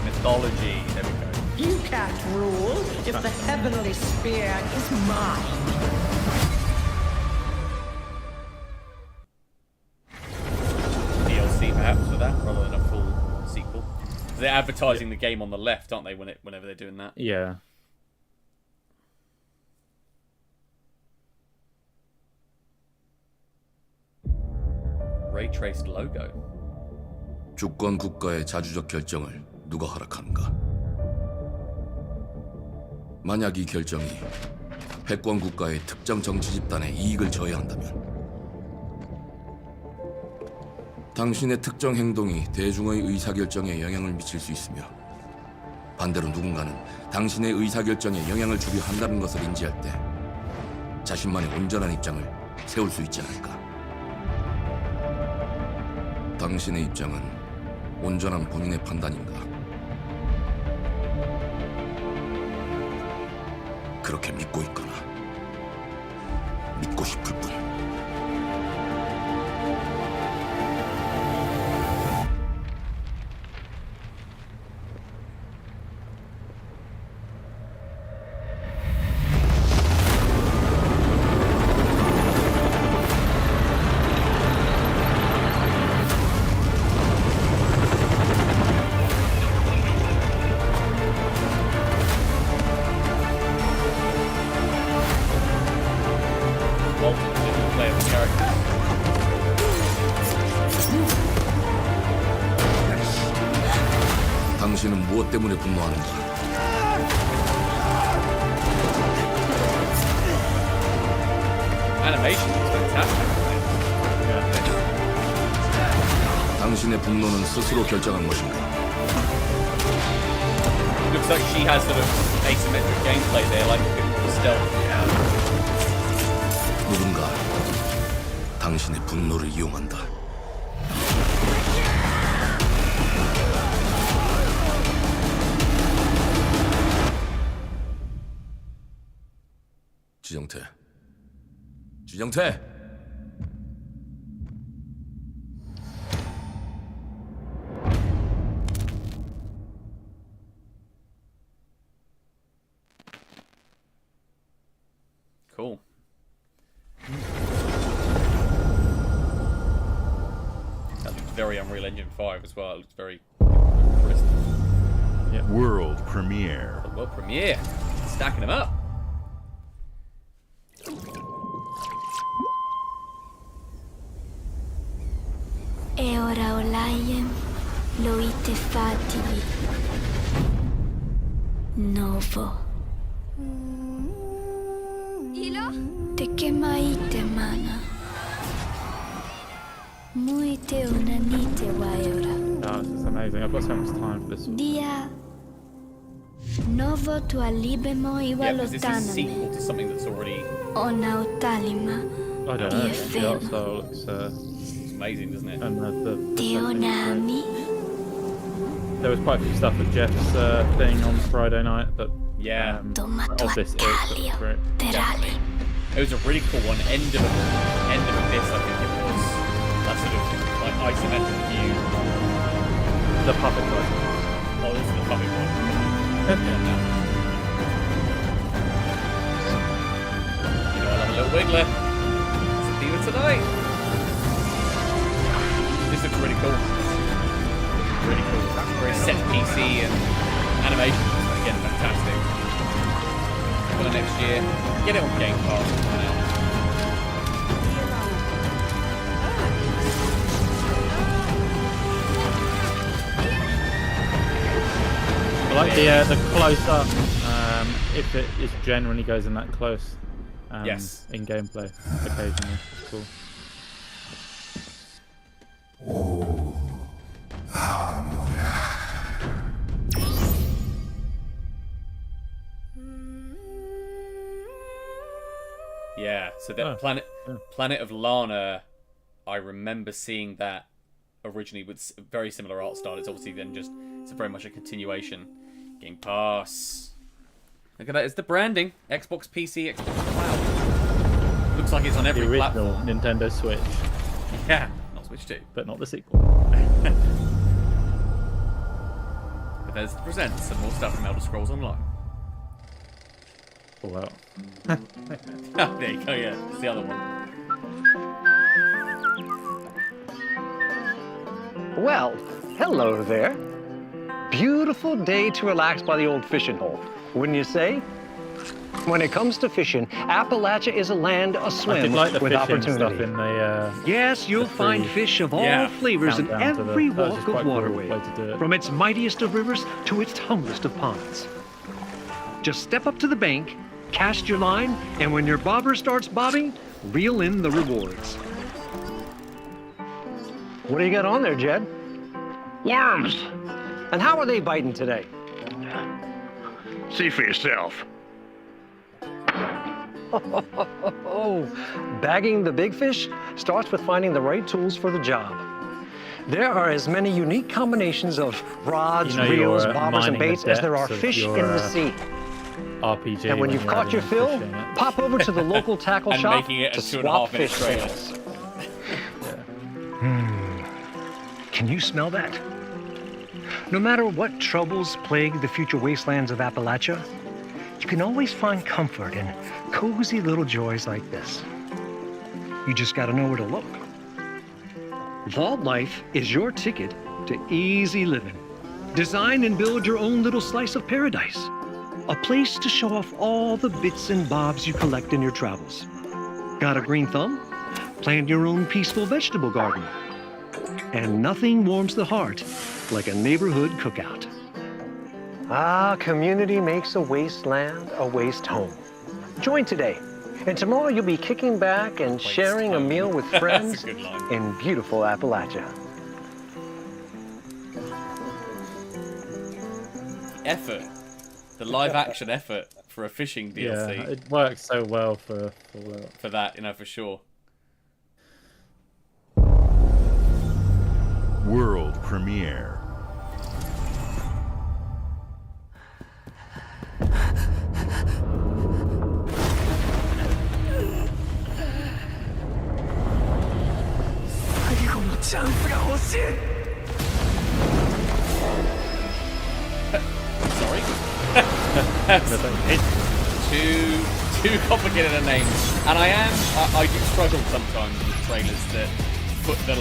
Speaker 1: Mythology. There we go.
Speaker 4: You can't rule if the heavenly spear is mine.
Speaker 1: DLC perhaps for that, rather than a full sequel. They're advertising the game on the left, aren't they? Whenever they're doing that.
Speaker 2: Yeah.
Speaker 1: Ray traced logo.
Speaker 26: 주권 국가의 자주적 결정을 누가 허락하는가? 만약 이 결정이 패권 국가의 특정 정치 집단에 이익을 저해한다면 당신의 특정 행동이 대중의 의사결정에 영향을 미칠 수 있으며 반대로 누군가는 당신의 의사결정에 영향을 주려 한다는 것을 인지할 때 자신만의 온전한 입장을 세울 수 있지 않을까? 당신의 입장은 온전한 본인의 판단인가? 그렇게 믿고 있거나 믿고 싶을 뿐. 당신은 무엇 때문에 분노하는가?
Speaker 1: Animation is fantastic.
Speaker 26: 당신의 분노는 스스로 결정한 것인가?
Speaker 1: Looks like she has sort of asymmetric gameplay there, like a bit more stealth.
Speaker 26: 누군가 당신의 분노를 이용한다. 지정태. 지정태.
Speaker 1: Cool. very Unreal Engine 5 as well. It looks very crisp.
Speaker 6: Yeah. World premiere.
Speaker 1: World premiere. Stacking them up.
Speaker 5: E ora Olaiem lo ite fativi. Novo. Ilo? Te che maite mana. Muite unanite waiora.
Speaker 2: Oh, this is amazing. I've got so much time for this one.
Speaker 5: Dia. Novo tu alibemo
Speaker 1: Yeah, because this is a sequel to something that's already...
Speaker 5: Ona utalima.
Speaker 2: I don't know. The art style looks...
Speaker 1: It's amazing, doesn't it?
Speaker 2: And
Speaker 5: Deonami.
Speaker 2: There was quite a few stuff with Jeff's thing on Friday night, but
Speaker 1: yeah,
Speaker 2: of this it great.
Speaker 1: Definitely. It was a really cool one. End of Abyss, I think it was. That sort of like isometric view.
Speaker 2: The puppet one.
Speaker 1: Oh, this is the puppet one. You know, I love a little wiggler. It's a theme of tonight. This looks really cool. Really cool. Very set PC and animation. Again, fantastic. For the next year, get it on Game Pass.
Speaker 2: I like the close up. If it generally goes in that close.
Speaker 1: Yes.
Speaker 2: In gameplay, occasionally, it's cool.
Speaker 1: Yeah, so that Planet of Lana, I remember seeing that originally with very similar art style. It's obviously then just, it's very much a continuation. Game Pass. Look at that, it's the branding. Xbox PC, Xbox Cloud. Looks like it's on every
Speaker 2: the original
Speaker 1: platform.
Speaker 2: Nintendo Switch.
Speaker 1: Yeah, not Switch 2.
Speaker 2: But not the sequel.
Speaker 1: Bethesda presents some more stuff from Elder Scrolls Online.
Speaker 2: Oh, wow.
Speaker 1: Oh, there you go, yeah. It's the other one.
Speaker 14: Well, hello there. Beautiful day to relax by the old fishing hole, wouldn't you say? When it comes to fishing, Appalachia is a land aswim with opportunity.
Speaker 2: In the,
Speaker 14: yes, you'll find fish of all flavors in every walk of waterway, from its mightiest of rivers to its humblest of ponds. Just step up to the bank, cast your line, and when your bobber starts bobbing, reel in the rewards. What do you got on there, Jed? Worms. And how are they biting today?
Speaker 15: See for yourself.
Speaker 14: Bagging the big fish starts with finding the right tools for the job. There are as many unique combinations of rods, reels, bobbers, and baits as there are fish in the sea.
Speaker 2: RPG.
Speaker 14: And when you've caught your fill, pop over to the local tackle shop to swap fish trails. Can you smell that? No matter what troubles plague the future wastelands of Appalachia, you can always find comfort in cozy little joys like this. You just gotta know where to look. Vault Life is your ticket to easy living. Design and build your own little slice of paradise. A place to show off all the bits and bobs you collect in your travels. Got a green thumb? Plant your own peaceful vegetable garden. And nothing warms the heart like a neighborhood cookout. Ah, community makes a wasteland a waste home. Join today, and tomorrow you'll be kicking back and sharing a meal with friends in beautiful Appalachia.
Speaker 1: Effort. The live action effort for a fishing DLC.
Speaker 2: Yeah, it works so well for
Speaker 1: that, you know, for sure.
Speaker 6: World premiere.
Speaker 1: Sorry. It's too complicated a name, and I do struggle sometimes with trailers that put the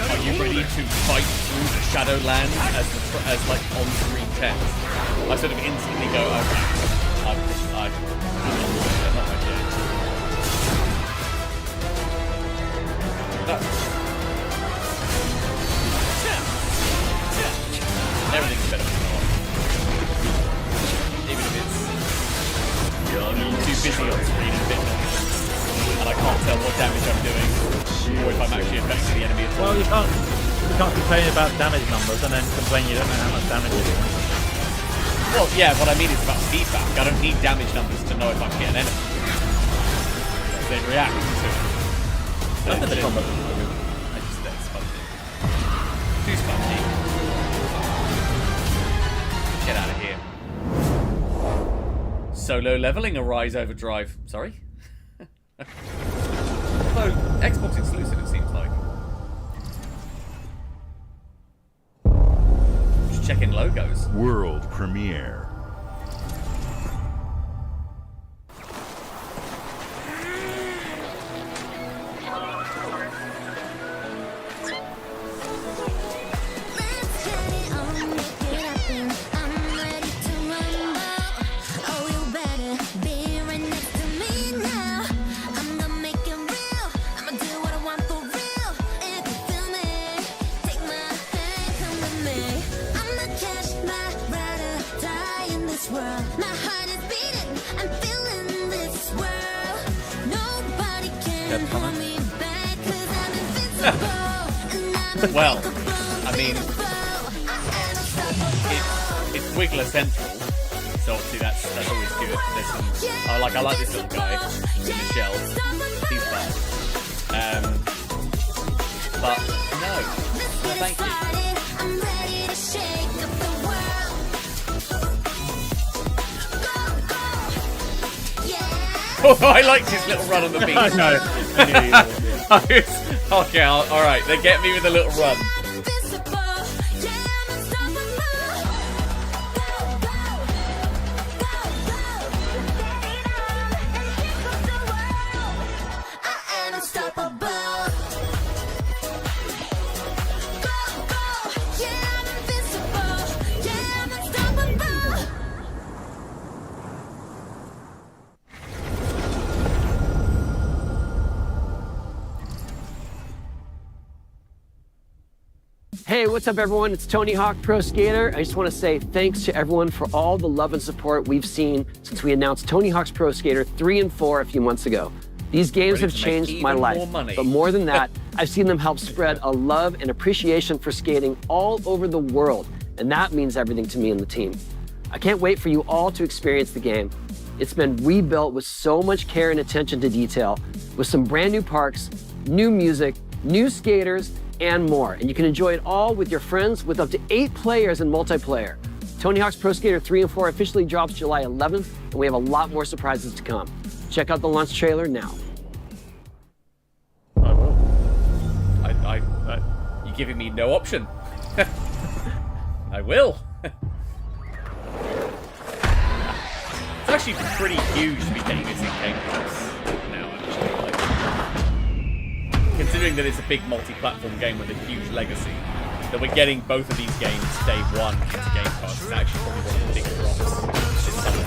Speaker 1: Are you ready to fight through the Shadowlands as like on-screen text? I sort of instantly go, okay, I'm not my game. Everything's better than not. Even if it's too busy on screen and and I can't tell what damage I'm doing or if I'm actually affecting the enemy at all.
Speaker 2: Well, you can't complain about damage numbers and then complain you don't know how much damage you're doing.
Speaker 1: Well, yeah, what I mean is about feedback. I don't need damage numbers to know if I'm hitting an enemy. They react to it.
Speaker 2: That's the combat.
Speaker 1: I just that's spongy. Too spongy. Get out of here. Solo leveling Arise Overdrive. Sorry? Although, Xbox exclusive it seems like. Just checking logos.
Speaker 6: World premiere.
Speaker 1: Well, I mean, it's Wiggler Central, so obviously that's always good. There's some, I like this little guy in the shell. He's fun. But no, thank you. Oh, I liked his little run on the beach.
Speaker 2: I know.
Speaker 1: Okay, alright, they get me with a little run.
Speaker 15: Hey, what's up everyone? It's Tony Hawk Pro Skater. I just want to say thanks to everyone for all the love and support we've seen since we announced Tony Hawk's Pro Skater 3 and 4 a few months ago. These games have changed my life, but more than that, I've seen them help spread a love and appreciation for skating all over the world, and that means everything to me and the team. I can't wait for you all to experience the game. It's been rebuilt with so much care and attention to detail, with some brand new parks, new music, new skaters, and more. And you can enjoy it all with your friends with up to 8 players in multiplayer. Tony Hawk's Pro Skater 3 and 4 officially drops July 11th, and we have a lot more surprises to come. Check out the launch trailer now.
Speaker 2: I will.
Speaker 1: You're giving me no option. I will. It's actually pretty huge to be getting this in Game Pass now, actually. Considering that it's a big multi-platform game with a huge legacy, that we're getting both of these games day one into Game Pass is actually probably one of the bigger drops this summer.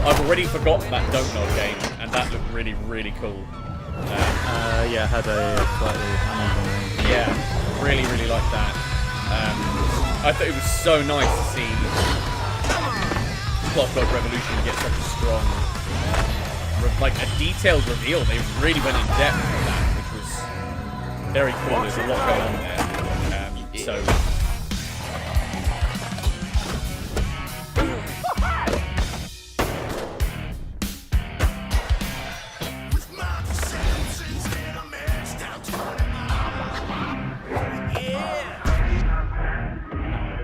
Speaker 1: I've already forgotten that Don't Nod game, and that looked really, really cool.
Speaker 2: Yeah, had a slightly uneven range.
Speaker 1: Yeah, really, really liked that. I thought it was so nice to see Clockwork Revolution get such a strong, like a detailed reveal. They really went in depth with that, which was very cool. There's a lot going on there. So.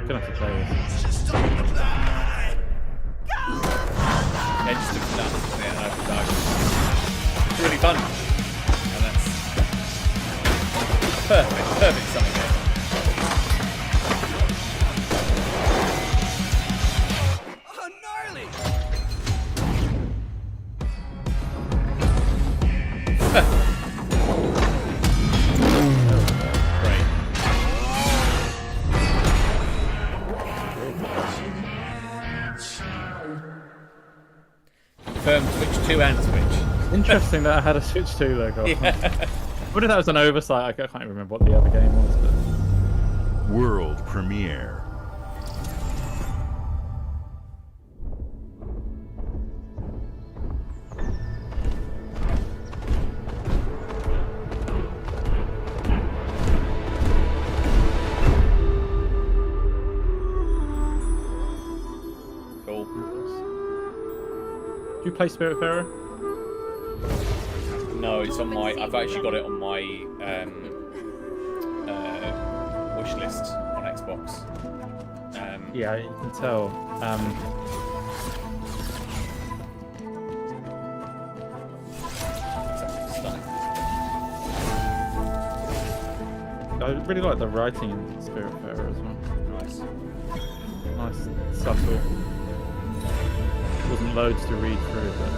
Speaker 2: Gonna have to play this.
Speaker 1: Yeah, just look at that. It's really fun. And that's perfect summer game.
Speaker 10: Oh, gnarly!
Speaker 1: confirmed Switch 2 and Switch.
Speaker 2: Interesting that I had a Switch 2 logo.
Speaker 1: Yeah.
Speaker 2: What if that was an oversight? I can't even remember what the other game was. But...
Speaker 6: World premiere.
Speaker 1: Cool.
Speaker 2: Do you play Spiritfarer?
Speaker 1: No, it's on my. I've actually got it on my wish list on Xbox.
Speaker 2: Yeah, you can tell. I really like the writing in Spiritfarer as well. Nice, subtle. Wasn't loads to read through, but.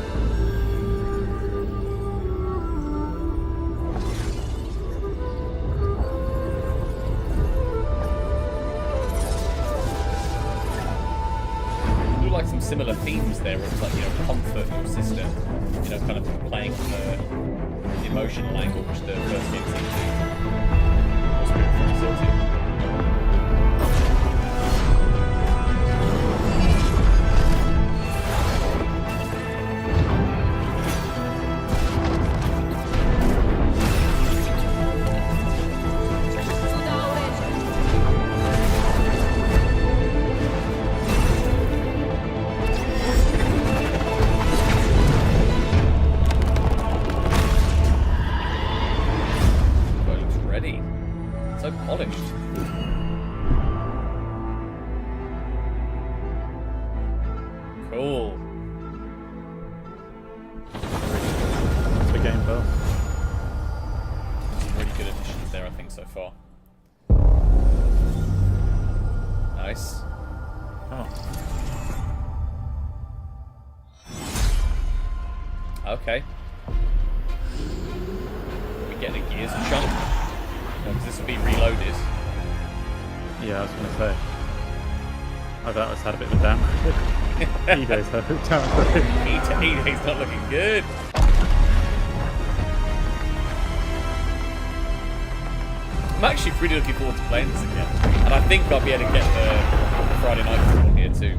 Speaker 1: Like some similar themes there, where it's like, you know, comfort your sister, you know, kind of playing on the emotional angle which the first game seemed to. Cool.
Speaker 2: That's the game, Bill.
Speaker 1: Some really good additions there, I think, so far. Nice.
Speaker 2: Oh.
Speaker 1: Okay. We getting a Gears chunk? Because this will be reloaded.
Speaker 2: Yeah, I was going to say. I thought it's had a bit of a downgrade. E-Day's had a downgrade.
Speaker 1: E-Day's not looking good. I'm actually really looking forward to playing this again. And I think I'll be able to get the Friday night football here too.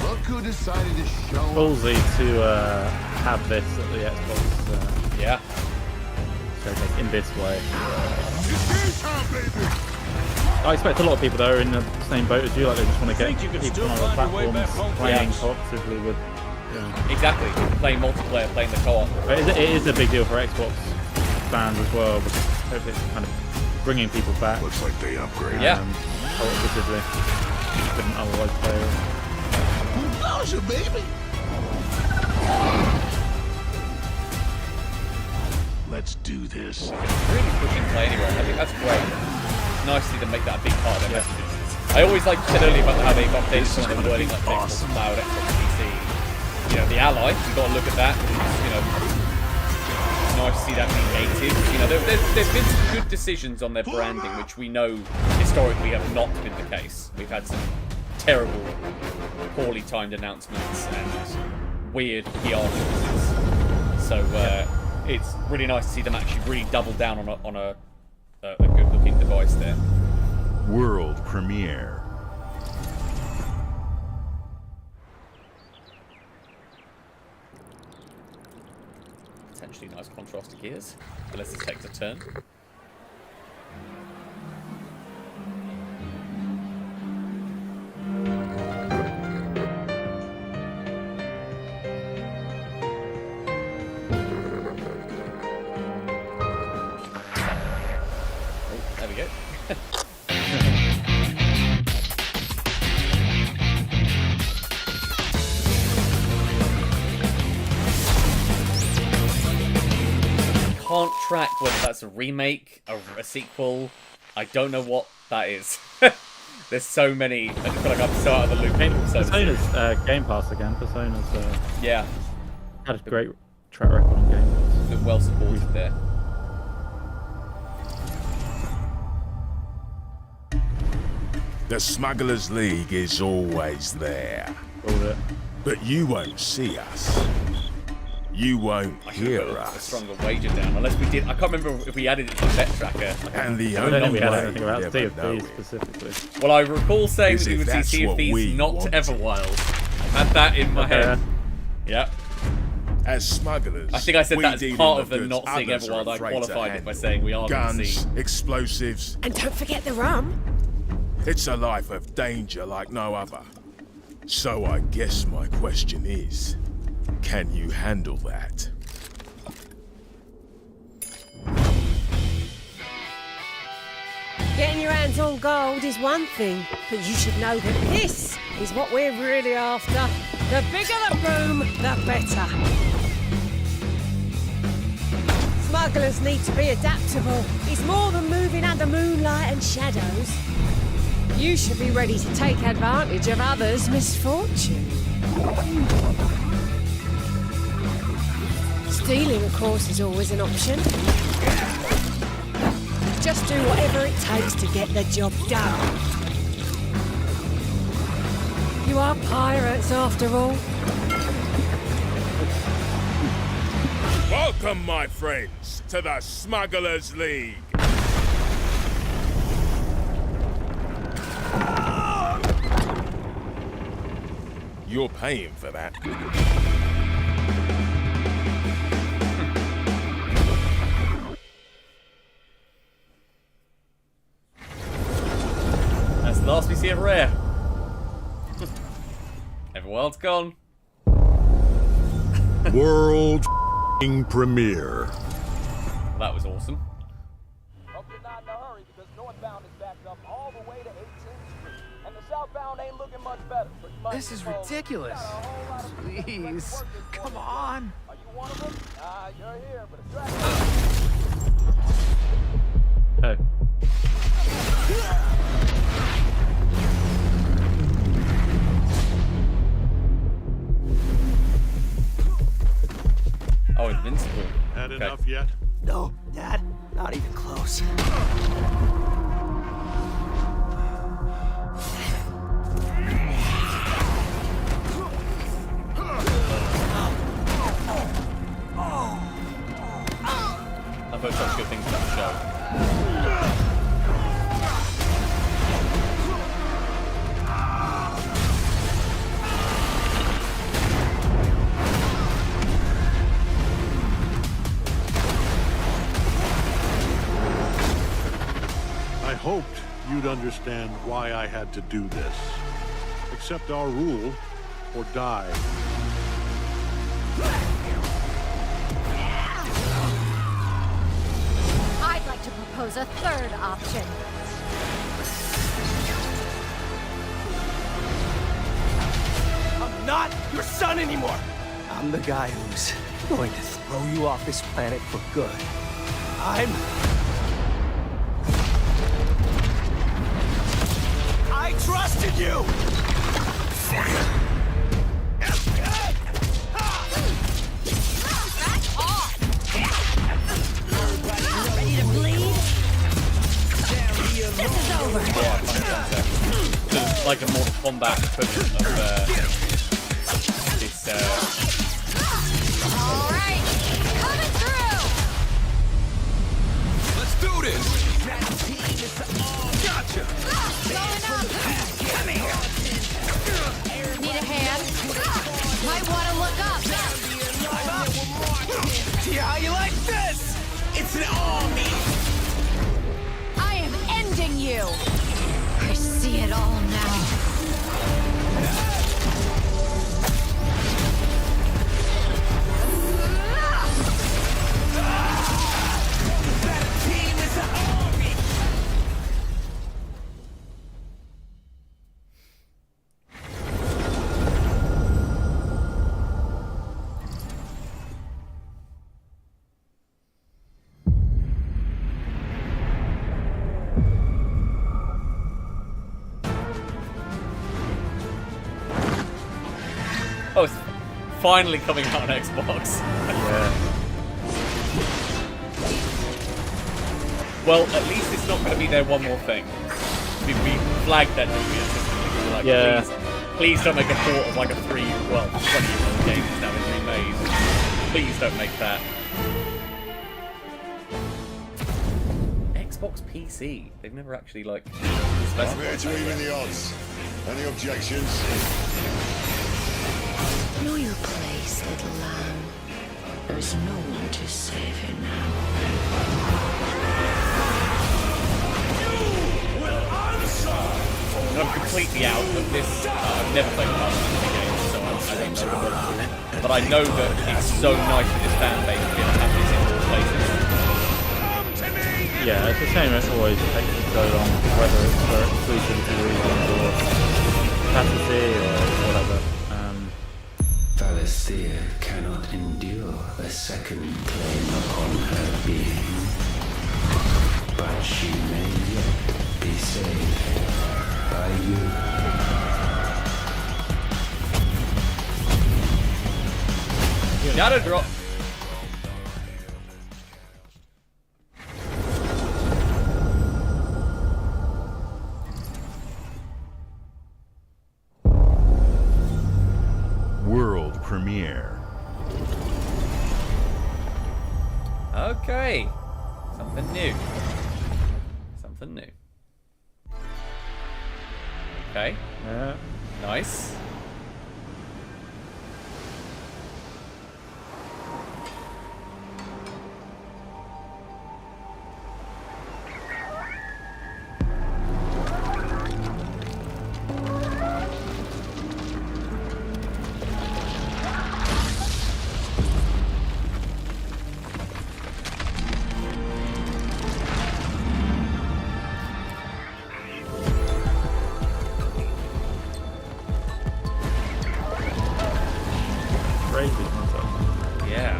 Speaker 10: Look who decided to show up.
Speaker 2: Ballsy to have this at the Xbox.
Speaker 1: Yeah.
Speaker 2: Showcase in this way. I expect a lot of people that are in the same boat as you, like they just want to get people on other platforms playing cooperatively with. Yeah.
Speaker 1: Exactly, playing multiplayer, playing the co-op.
Speaker 2: But it is a big deal for Xbox fans as well, because hopefully it's kind of bringing people back.
Speaker 10: Looks like they upgraded.
Speaker 1: Yeah.
Speaker 2: Cooperatively. You couldn't otherwise play.
Speaker 10: Who knows you, baby? Let's do this.
Speaker 1: Really pushing play anyway. I think that's great. It's nice to see them make that a big part of their messages. I always, like you said earlier, about how they've updated some of the wording, like Xbox Cloud, Xbox PC. You know, the Ally, you've got to look at that. You know, nice to see that being native. You know, there's been some good decisions on their branding, which we know historically have not been the case. We've had some terrible, poorly timed announcements and weird PR choices. So it's really nice to see them actually really double down on a good-looking device there.
Speaker 6: World premiere.
Speaker 1: Potentially nice contrast to Gears, unless this takes a turn. There we go. Can't track whether that's a remake, a sequel. I don't know what that is. There's so many. I just feel like I'm so out of the loop.
Speaker 2: Persona's Game Pass again. Persona's
Speaker 1: yeah,
Speaker 2: had a great track record on Game Pass.
Speaker 1: Been well supported there.
Speaker 16: The Smugglers League is always there. But you won't see us. You won't hear
Speaker 1: A
Speaker 16: us.
Speaker 1: stronger wager down, unless we did. I can't remember if we added it to the bet tracker.
Speaker 16: And the
Speaker 2: I don't
Speaker 16: only
Speaker 2: think we had
Speaker 16: way
Speaker 2: anything
Speaker 16: you'll
Speaker 2: about
Speaker 16: ever
Speaker 2: Sea of
Speaker 16: know
Speaker 2: Thieves
Speaker 16: it
Speaker 2: specifically.
Speaker 1: Well, I recall saying
Speaker 16: is
Speaker 1: we
Speaker 16: if
Speaker 1: would see
Speaker 16: that's
Speaker 1: Sea of
Speaker 16: what
Speaker 1: Thieves,
Speaker 16: we
Speaker 1: not
Speaker 16: wanted.
Speaker 1: Everwild. I had that in my head. Yeah.
Speaker 16: As smugglers,
Speaker 1: I think I said
Speaker 16: we
Speaker 1: that as
Speaker 16: deal
Speaker 1: part
Speaker 16: in
Speaker 1: of the
Speaker 16: goods
Speaker 1: not seeing
Speaker 16: others are
Speaker 1: Everwild. I
Speaker 16: afraid to
Speaker 1: qualified it by
Speaker 16: handle.
Speaker 1: saying we are going to see.
Speaker 16: Guns, explosives.
Speaker 23: And don't forget the rum.
Speaker 16: It's a life of danger like no other. So I guess my question is, can you handle that?
Speaker 23: Getting your hands on gold is one thing, but you should know that this is what we're really after. The bigger the boom, the better. Smugglers need to be adaptable. It's more than moving under moonlight and shadows. You should be ready to take advantage of others' misfortune. Stealing, of course, is always an option. Just do whatever it takes to get the job done. You are pirates, after all.
Speaker 16: Welcome, my friends, to the Smugglers League. You're paying for that.
Speaker 1: That's the last we see of Rare. Everwild's gone.
Speaker 6: World premiere.
Speaker 1: That was awesome.
Speaker 17: Hope you're not in a hurry because northbound is backed up all the way to 18th Street. And the southbound ain't looking much better.
Speaker 7: This is ridiculous. Please, come on.
Speaker 17: Are you one of them? You're here, but it's right.
Speaker 2: Oh.
Speaker 1: Oh, invincible.
Speaker 6: Had
Speaker 1: Okay.
Speaker 6: enough yet?
Speaker 17: No, Dad, not even close.
Speaker 1: I've heard such good things about the show.
Speaker 6: I hoped you'd understand why I had to do this. Accept our rule or die.
Speaker 18: I'd like to propose a third option.
Speaker 17: I'm not your son anymore. I'm the guy who's going to throw you off this planet for good. I trusted you!
Speaker 18: Back off! Ready to bleed? This is over!
Speaker 1: Yeah, there's like a more combat equivalent of this.
Speaker 18: Alright, coming through!
Speaker 10: Let's do this!
Speaker 17: Gotcha!
Speaker 18: Going up! Come here! Need a hand? Might want to look up!
Speaker 17: See how you like this? It's an army!
Speaker 18: I am ending you! I see it all now.
Speaker 1: Oh, it's finally coming out on Xbox.
Speaker 2: Yeah.
Speaker 1: Well, at least it's not going to be their one more thing. We flagged that to me. It's like,
Speaker 2: Yeah.
Speaker 1: please don't make a port of like a 20-year-old game that's now been remade. Please don't make that. Xbox PC. They've never actually like.
Speaker 3: I'm here to even the odds. Any objections?
Speaker 13: Know your place, little lamb. There's no one to save you now.
Speaker 3: You will answer!
Speaker 1: I'm completely out of this. I've never played a Master game, so I don't know about it. But I know that it's so nice that this fan base is going to have this in all places.
Speaker 2: Yeah, it's a shame it always takes so long, whether it's for exclusivity reasons or capacity or whatever.
Speaker 12: Valisthea cannot endure a second claim upon her being, but she may yet be saved by you.
Speaker 1: Gotta drop.
Speaker 19: World premiere.
Speaker 1: Okay. Something new. Something new. Okay.
Speaker 2: Yeah.
Speaker 1: Nice. Yeah.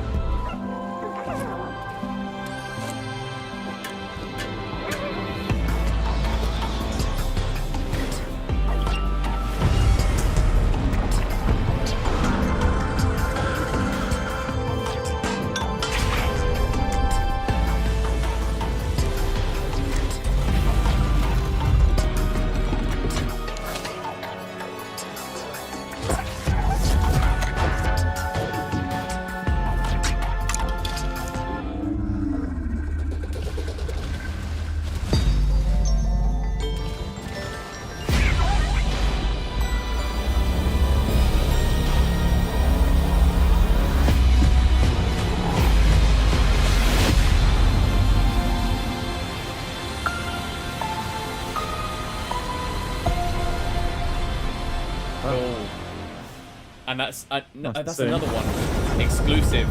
Speaker 1: And that's another one exclusive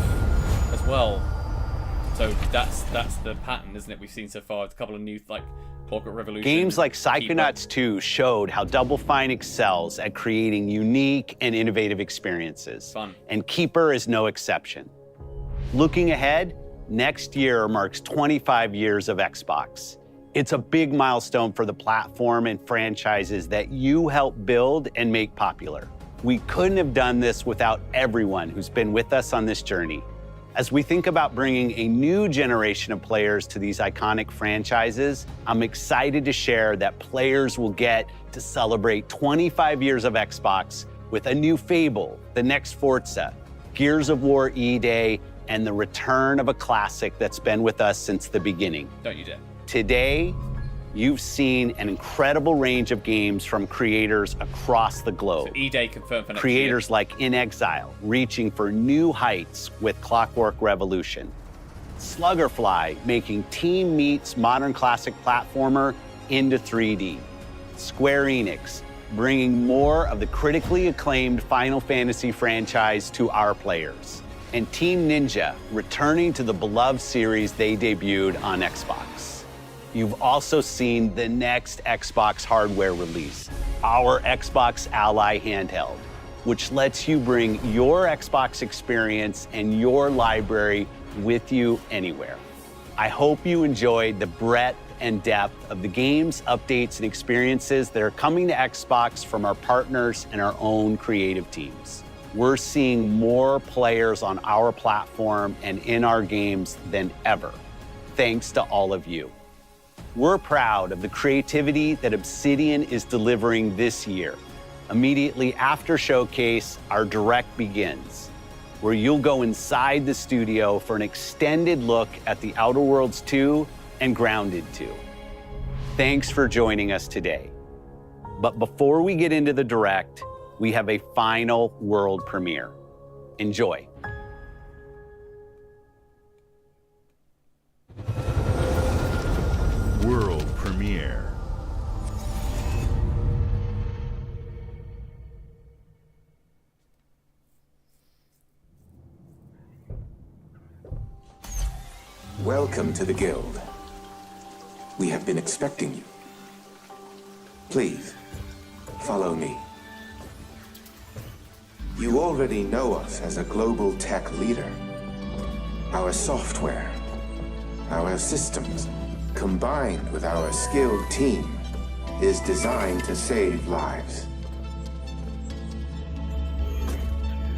Speaker 1: as well. So that's the pattern, isn't it? We've seen so far. It's a couple of new like Clockwork Revolution.
Speaker 20: Games like Psychonauts 2 showed how Double Fine excels at creating unique and innovative experiences.
Speaker 1: Fun.
Speaker 20: And Keeper is no exception. Looking ahead, next year marks 25 years of Xbox. It's a big milestone for the platform and franchises that you helped build and make popular. We couldn't have done this without everyone who's been with us on this journey. As we think about bringing a new generation of players to these iconic franchises, I'm excited to share that players will get to celebrate 25 years of Xbox with a new Fable, the next Forza, Gears of War E-Day, and the return of a classic that's been with us since the beginning.
Speaker 1: Don't you dare.
Speaker 20: Today, you've seen an incredible range of games from creators across the globe.
Speaker 1: So E-Day confirmed for next
Speaker 20: Creators like In Exile, reaching for new heights with Clockwork Revolution. Sluggerfly, making Team Meat's modern classic platformer into 3D. Square Enix, bringing more of the critically acclaimed Final Fantasy franchise to our players. And Team Ninja, returning to the beloved series they debuted on Xbox. You've also seen the next Xbox hardware release, our Xbox Ally handheld, which lets you bring your Xbox experience and your library with you anywhere. I hope you enjoyed the breadth and depth of the games, updates, and experiences that are coming to Xbox from our partners and our own creative teams. We're seeing more players on our platform and in our games than ever, thanks to all of you. we're proud of the creativity that Obsidian is delivering this year. Immediately after Showcase, our direct begins, where you'll go inside the studio for an extended look at The Outer Worlds 2 and Grounded 2. Thanks for joining us today. But before we get into the direct, we have a final world premiere. Enjoy.
Speaker 19: World premiere.
Speaker 8: Welcome to the Guild. We have been expecting you. Please, follow me. You already know us as a global tech leader. Our software, our systems, combined with our skilled team, is designed to save lives.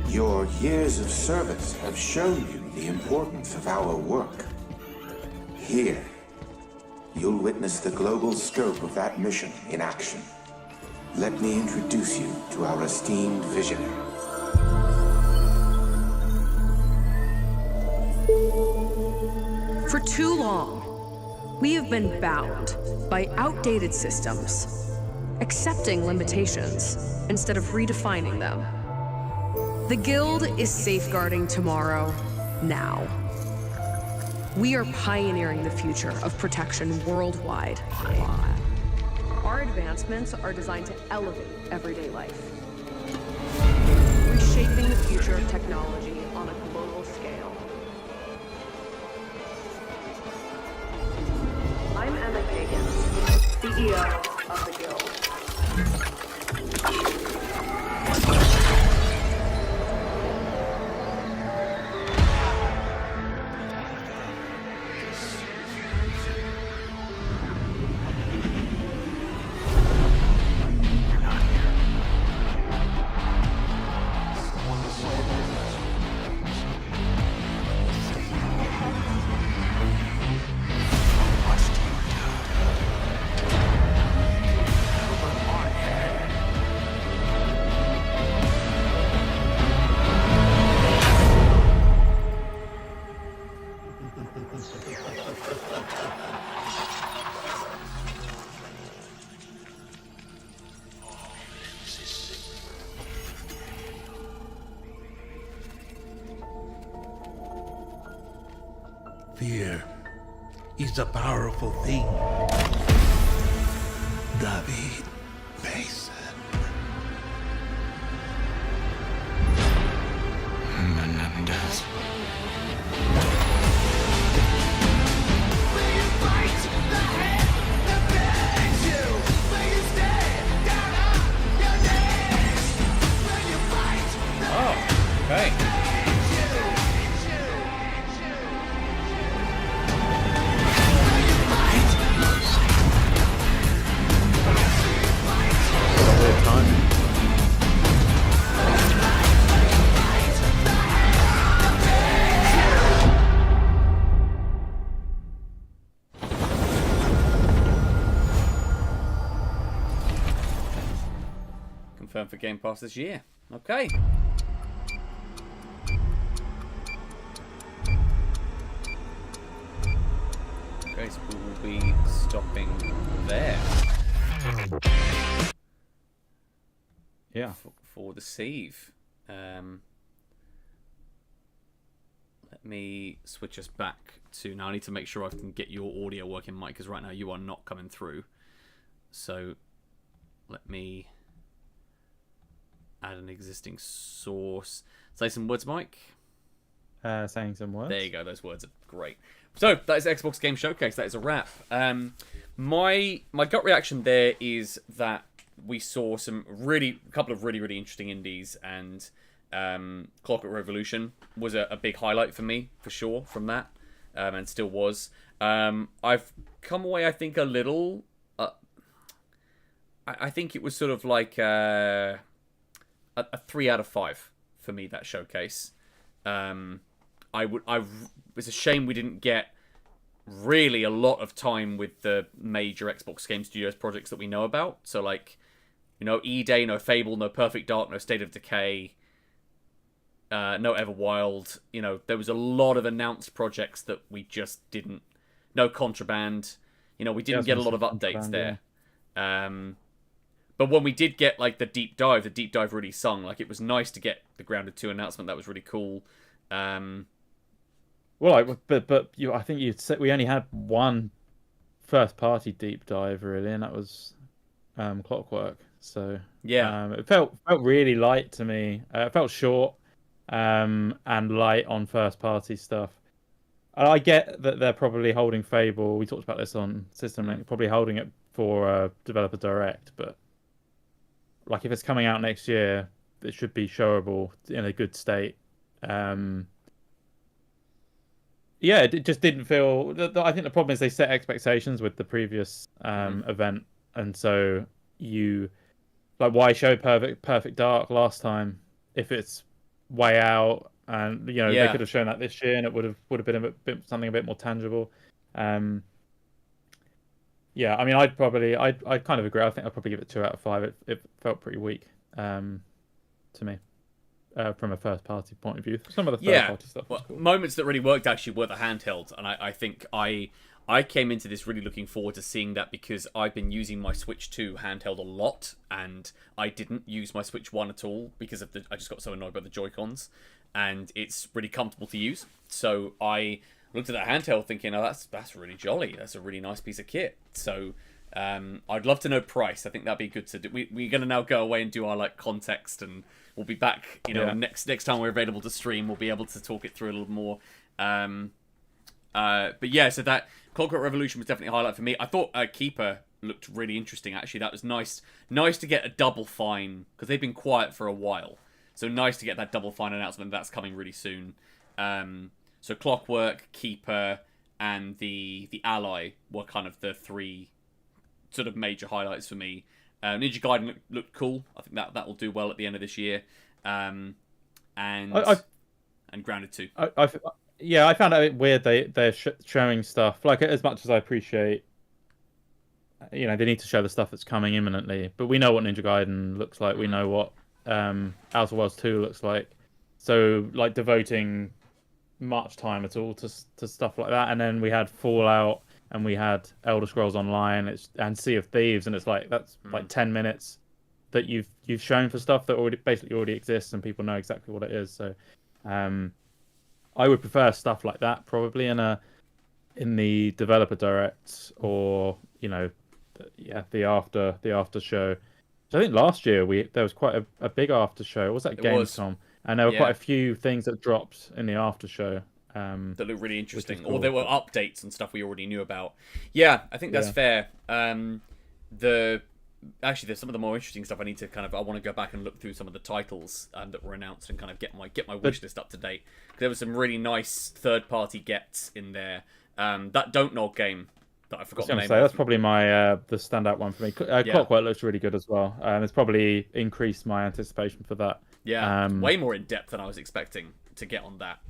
Speaker 8: Your years of service have shown you the importance of our work. Here, you'll witness the global scope of that mission in action. Let me introduce you to our esteemed visionary.
Speaker 9: For too long, we have been bound by outdated systems, accepting limitations instead of redefining them. The Guild is safeguarding tomorrow, now. We are pioneering the future of protection worldwide. Our advancements are designed to elevate everyday life, reshaping the future of technology on a global scale. I'm Emma Kagan, CEO of the Guild.
Speaker 10: Fear is a powerful thing. David Mason. Menendez.
Speaker 1: Oh, okay. Confirmed for Game Pass this year. Okay. Okay, so we will be stopping there.
Speaker 2: Yeah.
Speaker 1: For the sieve. Let me switch us back to... Now I need to make sure I can get your audio working, Mike, because right now you are not coming through. So let me add an existing source. Say some words, Mike.
Speaker 2: Saying some words.
Speaker 1: There you go. Those words are great. So that is Xbox Game Showcase. That is a wrap. My gut reaction there is that we saw a couple of really interesting indies, and Clockwork Revolution was a big highlight for me, for sure, from that, and still was. I've come away, I think, a little. I think it was sort of like a 3 out of 5 for me, that showcase. It's a shame we didn't get really a lot of time with the major Xbox Game Studios projects that we know about. So, like, you know, E-Day, no Fable, no Perfect Dark, no State of Decay, no Everwild. You know, there was a lot of announced projects that we just didn't. No Contraband. You know, we didn't get a lot of updates there. Yeah. But when we did get, like, the deep dive really sung. Like, it was nice to get the Grounded 2 announcement. That was really cool.
Speaker 2: Well, I think you said we only had one first-party deep dive really, and that was Clockwork. So
Speaker 1: yeah,
Speaker 2: it felt really light to me. It felt short and light on first-party stuff. I get that they're probably holding Fable. We talked about this on System Link. Probably holding it for Developer Direct, but like if it's coming out next year, it should be showable in a good state. Yeah, it just didn't feel. I think the problem is they set expectations with the previous event, and so you like why show Perfect Dark last time if it's way out, and you know they could have shown that this year and it would have been something a bit more tangible. Yeah, I mean, I'd kind of agree. I think I'd probably give it 2 out of 5. It felt pretty weak to me. From a first-party point of view, some of the third-party stuff.
Speaker 1: Well, cool. Moments that really worked actually were the handheld, and I think I came into this really looking forward to seeing that because I've been using my Switch 2 handheld a lot, and I didn't use my Switch 1 at all because of I just got so annoyed by the Joy-Cons, and it's really comfortable to use. So I looked at that handheld thinking, oh, that's really jolly. That's a really nice piece of kit. So I'd love to know price. I think that'd be good to do. We're going to now go away and do our like context, and we'll be back, you know, next time we're available to stream, we'll be able to talk it through a little more. But yeah, so that Clockwork Revolution was definitely a highlight for me. I thought Keeper looked really interesting, actually. That was nice to get a Double Fine, because they've been quiet for a while. So nice to get that Double Fine announcement. That's coming really soon. So Clockwork, Keeper, and the Ally were kind of the 3 sort of major highlights for me. Ninja Gaiden looked cool. I think that will do well at the end of this year. And Grounded 2.
Speaker 2: I found it a bit weird they're showing stuff. Like, as much as I appreciate, you know, they need to show the stuff that's coming imminently. But we know what Ninja Gaiden looks like. We know what Outer Worlds 2 looks like. So, like, devoting much time at all to stuff like that. And then we had Fallout, and we had Elder Scrolls Online, and Sea of Thieves, and it's like that's like 10 minutes that you've shown for stuff that already exists and people know exactly what it is. So I would prefer stuff like that probably in the Developer Direct, or you know, the after show. So I think last year there was quite a big after show. Was that Gamescom? And there were quite a few things that dropped in the after show.
Speaker 1: That look really interesting, cool. Or there were updates and stuff we already knew about. Yeah, I think that's fair. Actually, there's some of the more interesting stuff. I want to go back and look through some of the titles that were announced and kind of get my wish list up to date. There was some really nice third-party gets in there. That Don't Nod game that I forgot the name of.
Speaker 2: That's probably my the standout one for me. Clockwork looks really good as well. It's probably increased my anticipation for that.
Speaker 1: Yeah, way more in depth than I was expecting to get on that.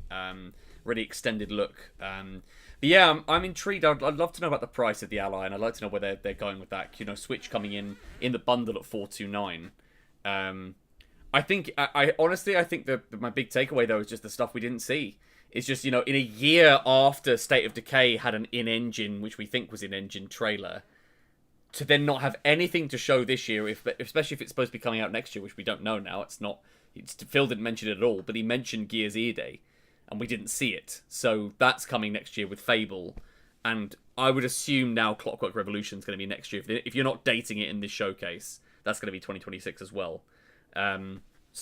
Speaker 1: Really extended look. But yeah, I'm intrigued. I'd love to know about the price of the Ally, and I'd like to know where they're going with that. You know, Switch coming in the bundle at $429. I think I honestly think that my big takeaway though is just the stuff we didn't see. It's just, you know, in a year after State of Decay had an in-engine, which we think was in-engine trailer, to then not have anything to show this year, especially if it's supposed to be coming out next year, which we don't know now. Phil didn't mention it at all, but he mentioned Gears E-Day, and we didn't see it. So that's coming next year with Fable, and I would assume now Clockwork Revolution is going to be next year. If you're not dating it in this showcase, that's going to be 2026 as well.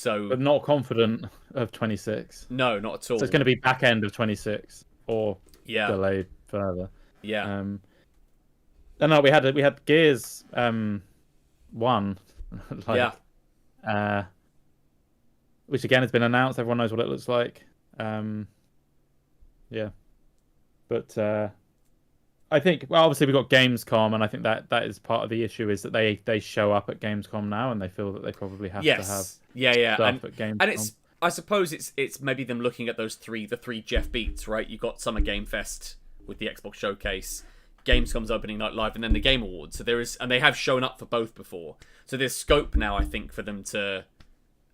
Speaker 1: But
Speaker 2: not confident of 26.
Speaker 1: No, not at all.
Speaker 2: So it's going to be back end of 26 or delayed further.
Speaker 1: Yeah.
Speaker 2: No, we had Gears 1, which again has been announced. Everyone knows what it looks like. But I think, well, obviously we've got Gamescom, and I think that is part of the issue, is that they show up at Gamescom now, and they feel that they probably have to have stuff at Gamescom.
Speaker 1: And I suppose it's maybe them looking at the three Jeff Beats, right? You got Summer Game Fest with the Xbox Showcase, Gamescom's opening night live, and then the Game Awards. So and they have shown up for both before. So there's scope now, I think, for them to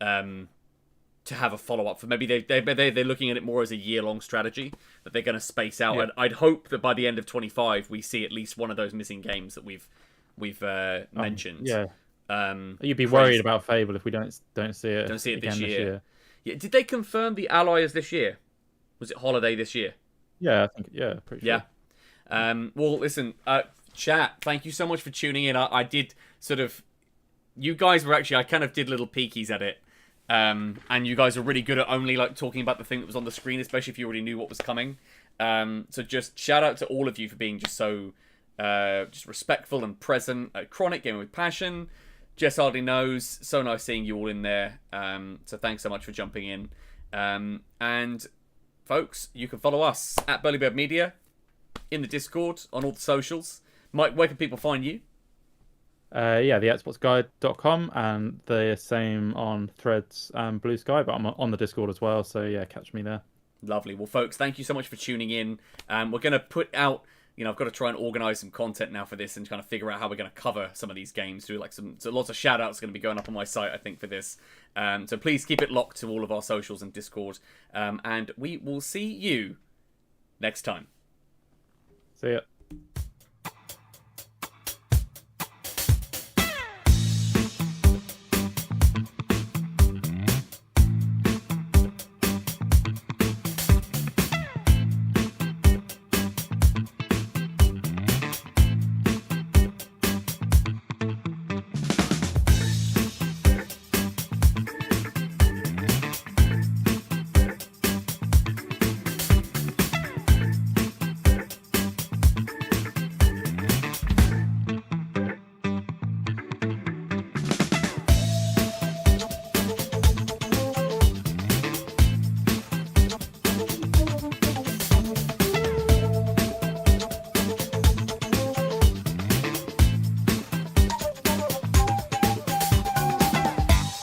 Speaker 1: have a follow-up. For maybe they're looking at it more as a year-long strategy that they're going to space out.
Speaker 2: Yeah.
Speaker 1: And I'd hope that by the end of 25 we see at least one of those missing games that we've mentioned.
Speaker 2: Yeah. You'd be
Speaker 1: Crazy.
Speaker 2: worried about Fable if we don't see it.
Speaker 1: Don't see it
Speaker 2: again
Speaker 1: this year. Yeah. Did they confirm the Ally is this year? Was it holiday this year?
Speaker 2: Yeah, I think. Yeah, pretty sure.
Speaker 1: Yeah. Well, listen, chat. Thank you so much for tuning in. I did sort of. You guys were actually. I kind of did little peekies at it, and you guys are really good at only like talking about the thing that was on the screen, especially if you already knew what was coming. So just shout out to all of you for being just so just respectful and present. Chronic Gaming with Passion. Jess Hardly Knows. So nice seeing you all in there. So thanks so much for jumping in. And folks, you can follow us at Burly Bird Media in the Discord on all the socials. Mike, where can people find you?
Speaker 2: Yeah, the xboxguide.com and the same on Threads and Blue Sky, but I'm on the Discord as well, so yeah, catch me there.
Speaker 1: Lovely. Well, folks, thank you so much for tuning in. We're going to put out, I've got to try and organise some content now for this and kind of figure out how we're going to cover some of these games. Do like so lots of shout outs are going to be going up on my site, I think, for this. So please keep it locked to all of our socials and Discord. And we will see you next time.
Speaker 2: See ya.